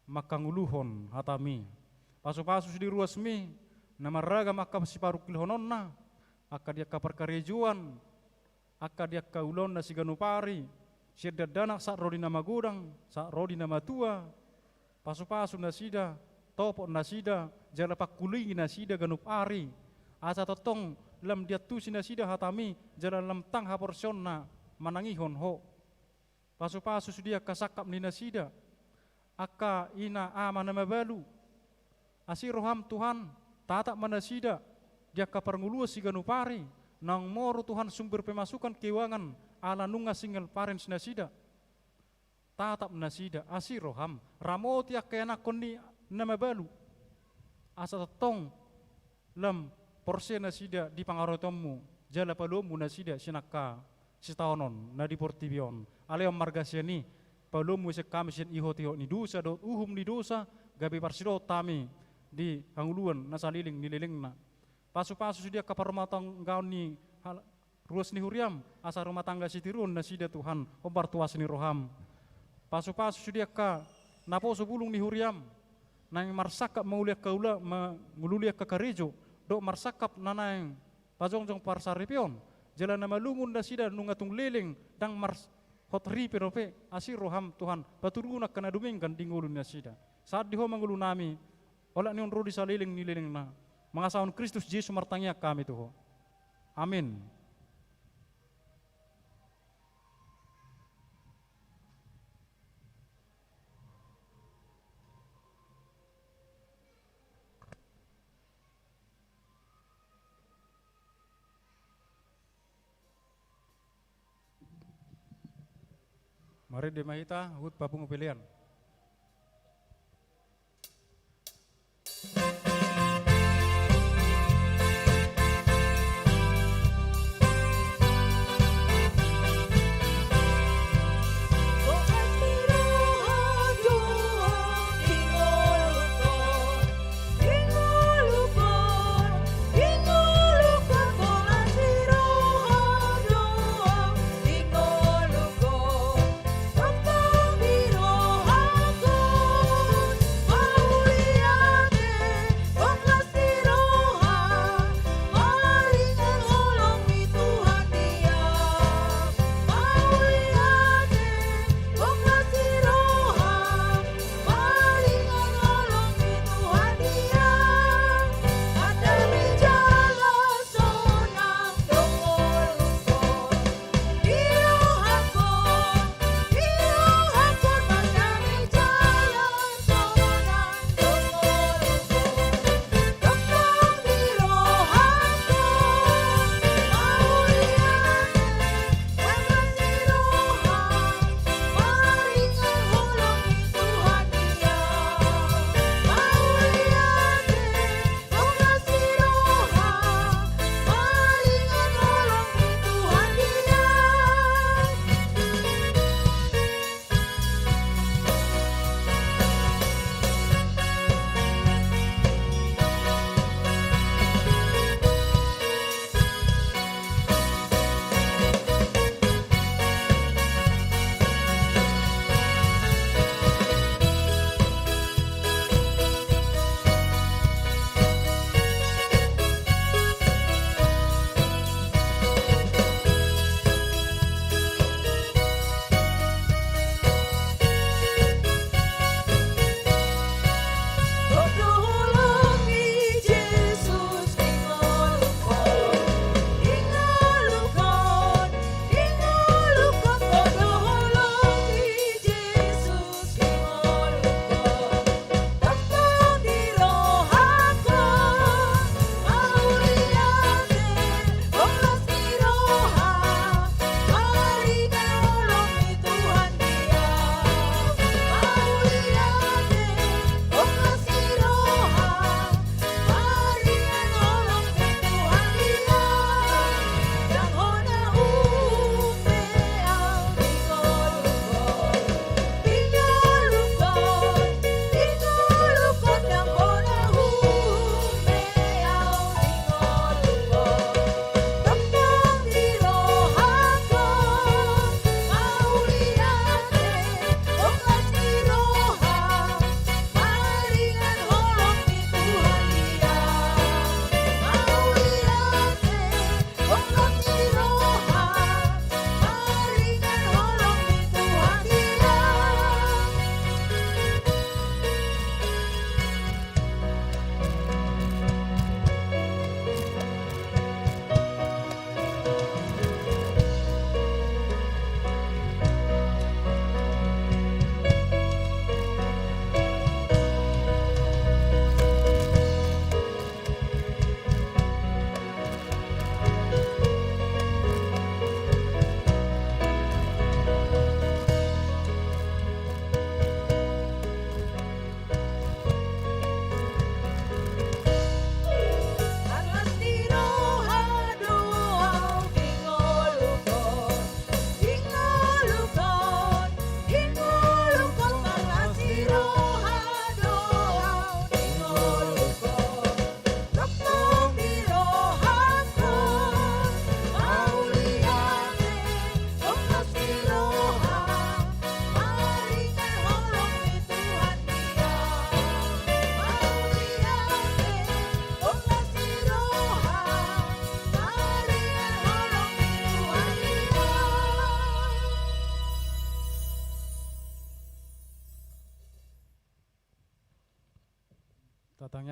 makanguluhon hatami pasu-pasu di ruasmi namaraga maka siparukilhononna aka dia kaparkarejuan aka dia kaulon na siganupari sirda danak sa rodi nama gudang sa rodi nama tua pasu-pasu nasida topok nasida jala pakulingi nasida ganupari asa totong lam dia tu sinasida hatami jala lam tang haporsonna manangihon ho pasu-pasu dia kasakap ni nasida aka ina ama nama balu asiroham Tuhan tatak manasida dia kaparngulua siganupari nang moro Tuhan sumber pemasukan keuangan ala nunga singal paren sinasida tatap nasida asiroham ramoti akena koni nama balu asa totong lam porse nasida di pangarotomu jala palomu nasida sinaka sitaonon na di portibion aleom margasiani palomu se kami sin iho-tiho ni dosa do uhum ni dosa gabi parsido tami di hanguluan nasaliling nililingna pasu-pasu dia kaparmatang gaun ni ruas ni huriam asa rumah tangga sitirun nasida Tuhan obar tuas ni roham pasu-pasu dia ka napo sebulung ni huriam nang marsakap mauliak kaula mengululiak ka karejo do marsakap nanang pajongjong parsaripion jalan nama lungun nasida nungatung leling dang mars hotri perope asir roham Tuhan paturuna kana dumingkan dingulun nasida saat diho mangulu nami ola niun rodi saliling nililing na mangasaon Kristus Yesus martangya kami tuho amin. Mari demahita hut papung pilihan. Oh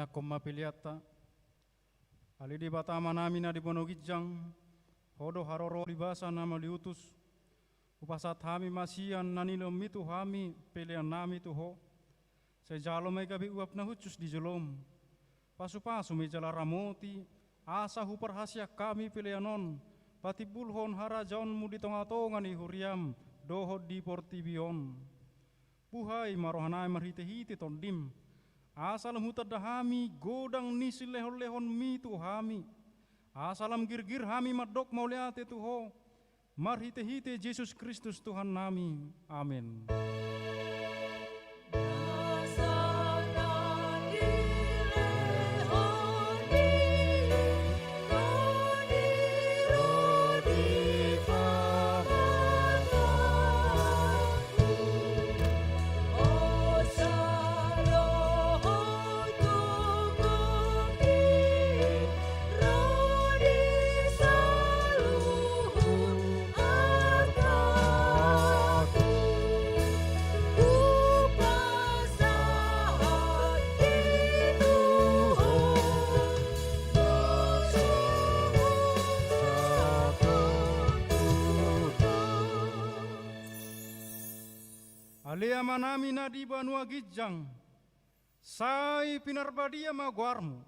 ya koma piliata ali di batama nami na di bonogijang hodo haroro di basa nama diutus upasat hami masian nanilo mitu hami pilihan nami tuho sejalo mai kabi uap na hucus di jelom pasu-pasu me jala ramoti asa huperhasia kami pilihanon pati bulhon harajaonmu di tonga-tonga ni huriam dohod di portibion buhai marohanai marhite-hite tondim asalam hutadahami godang nisi lehon-lehon mitu hami asalam gir-gir hami madok mauliate tuho marhite-hite Yesus Kristus Tuhan nami amin. Alea manami nadi banua gijang, sai pinarbadia maguarmu,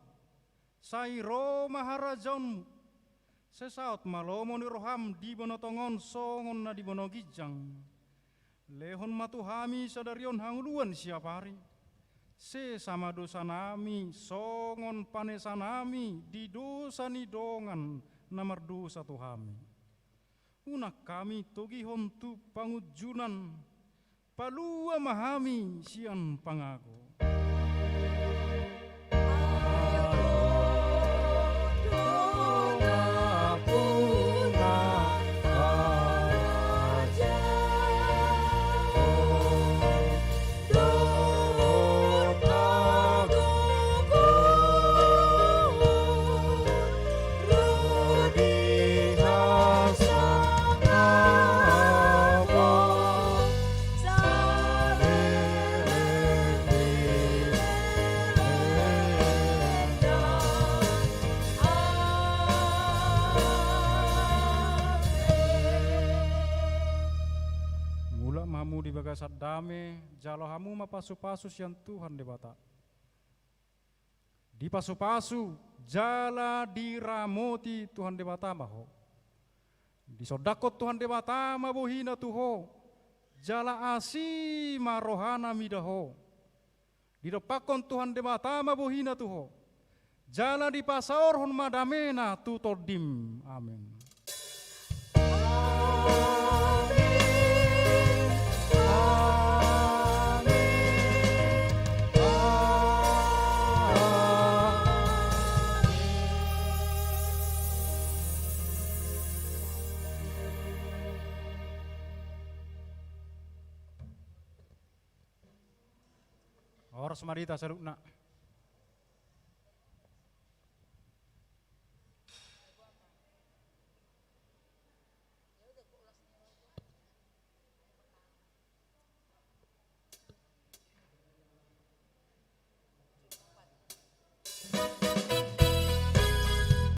sai ro maharajaunmu, sesaut malomo ni roham di bonotongon songon nadi bono gijang, lehon matuhami sadarion hanguluan siapari, se sama dosa nami songon panesa nami di dosa ni dongan namar dosa tuhami. Unak kami togi hontu pangujunan, palua mahami sian pangago. Di bagasat dame jalo hamu mapasu-pasu sian Tuhan debata di pasu-pasu jala diramoti Tuhan debata maho di sodakot Tuhan debata mabohina tuho jala asi marohana midaho di depakon Tuhan debata mabohina tuho jala di pasaor hon madamena tutodim amin. Ors marita salukna.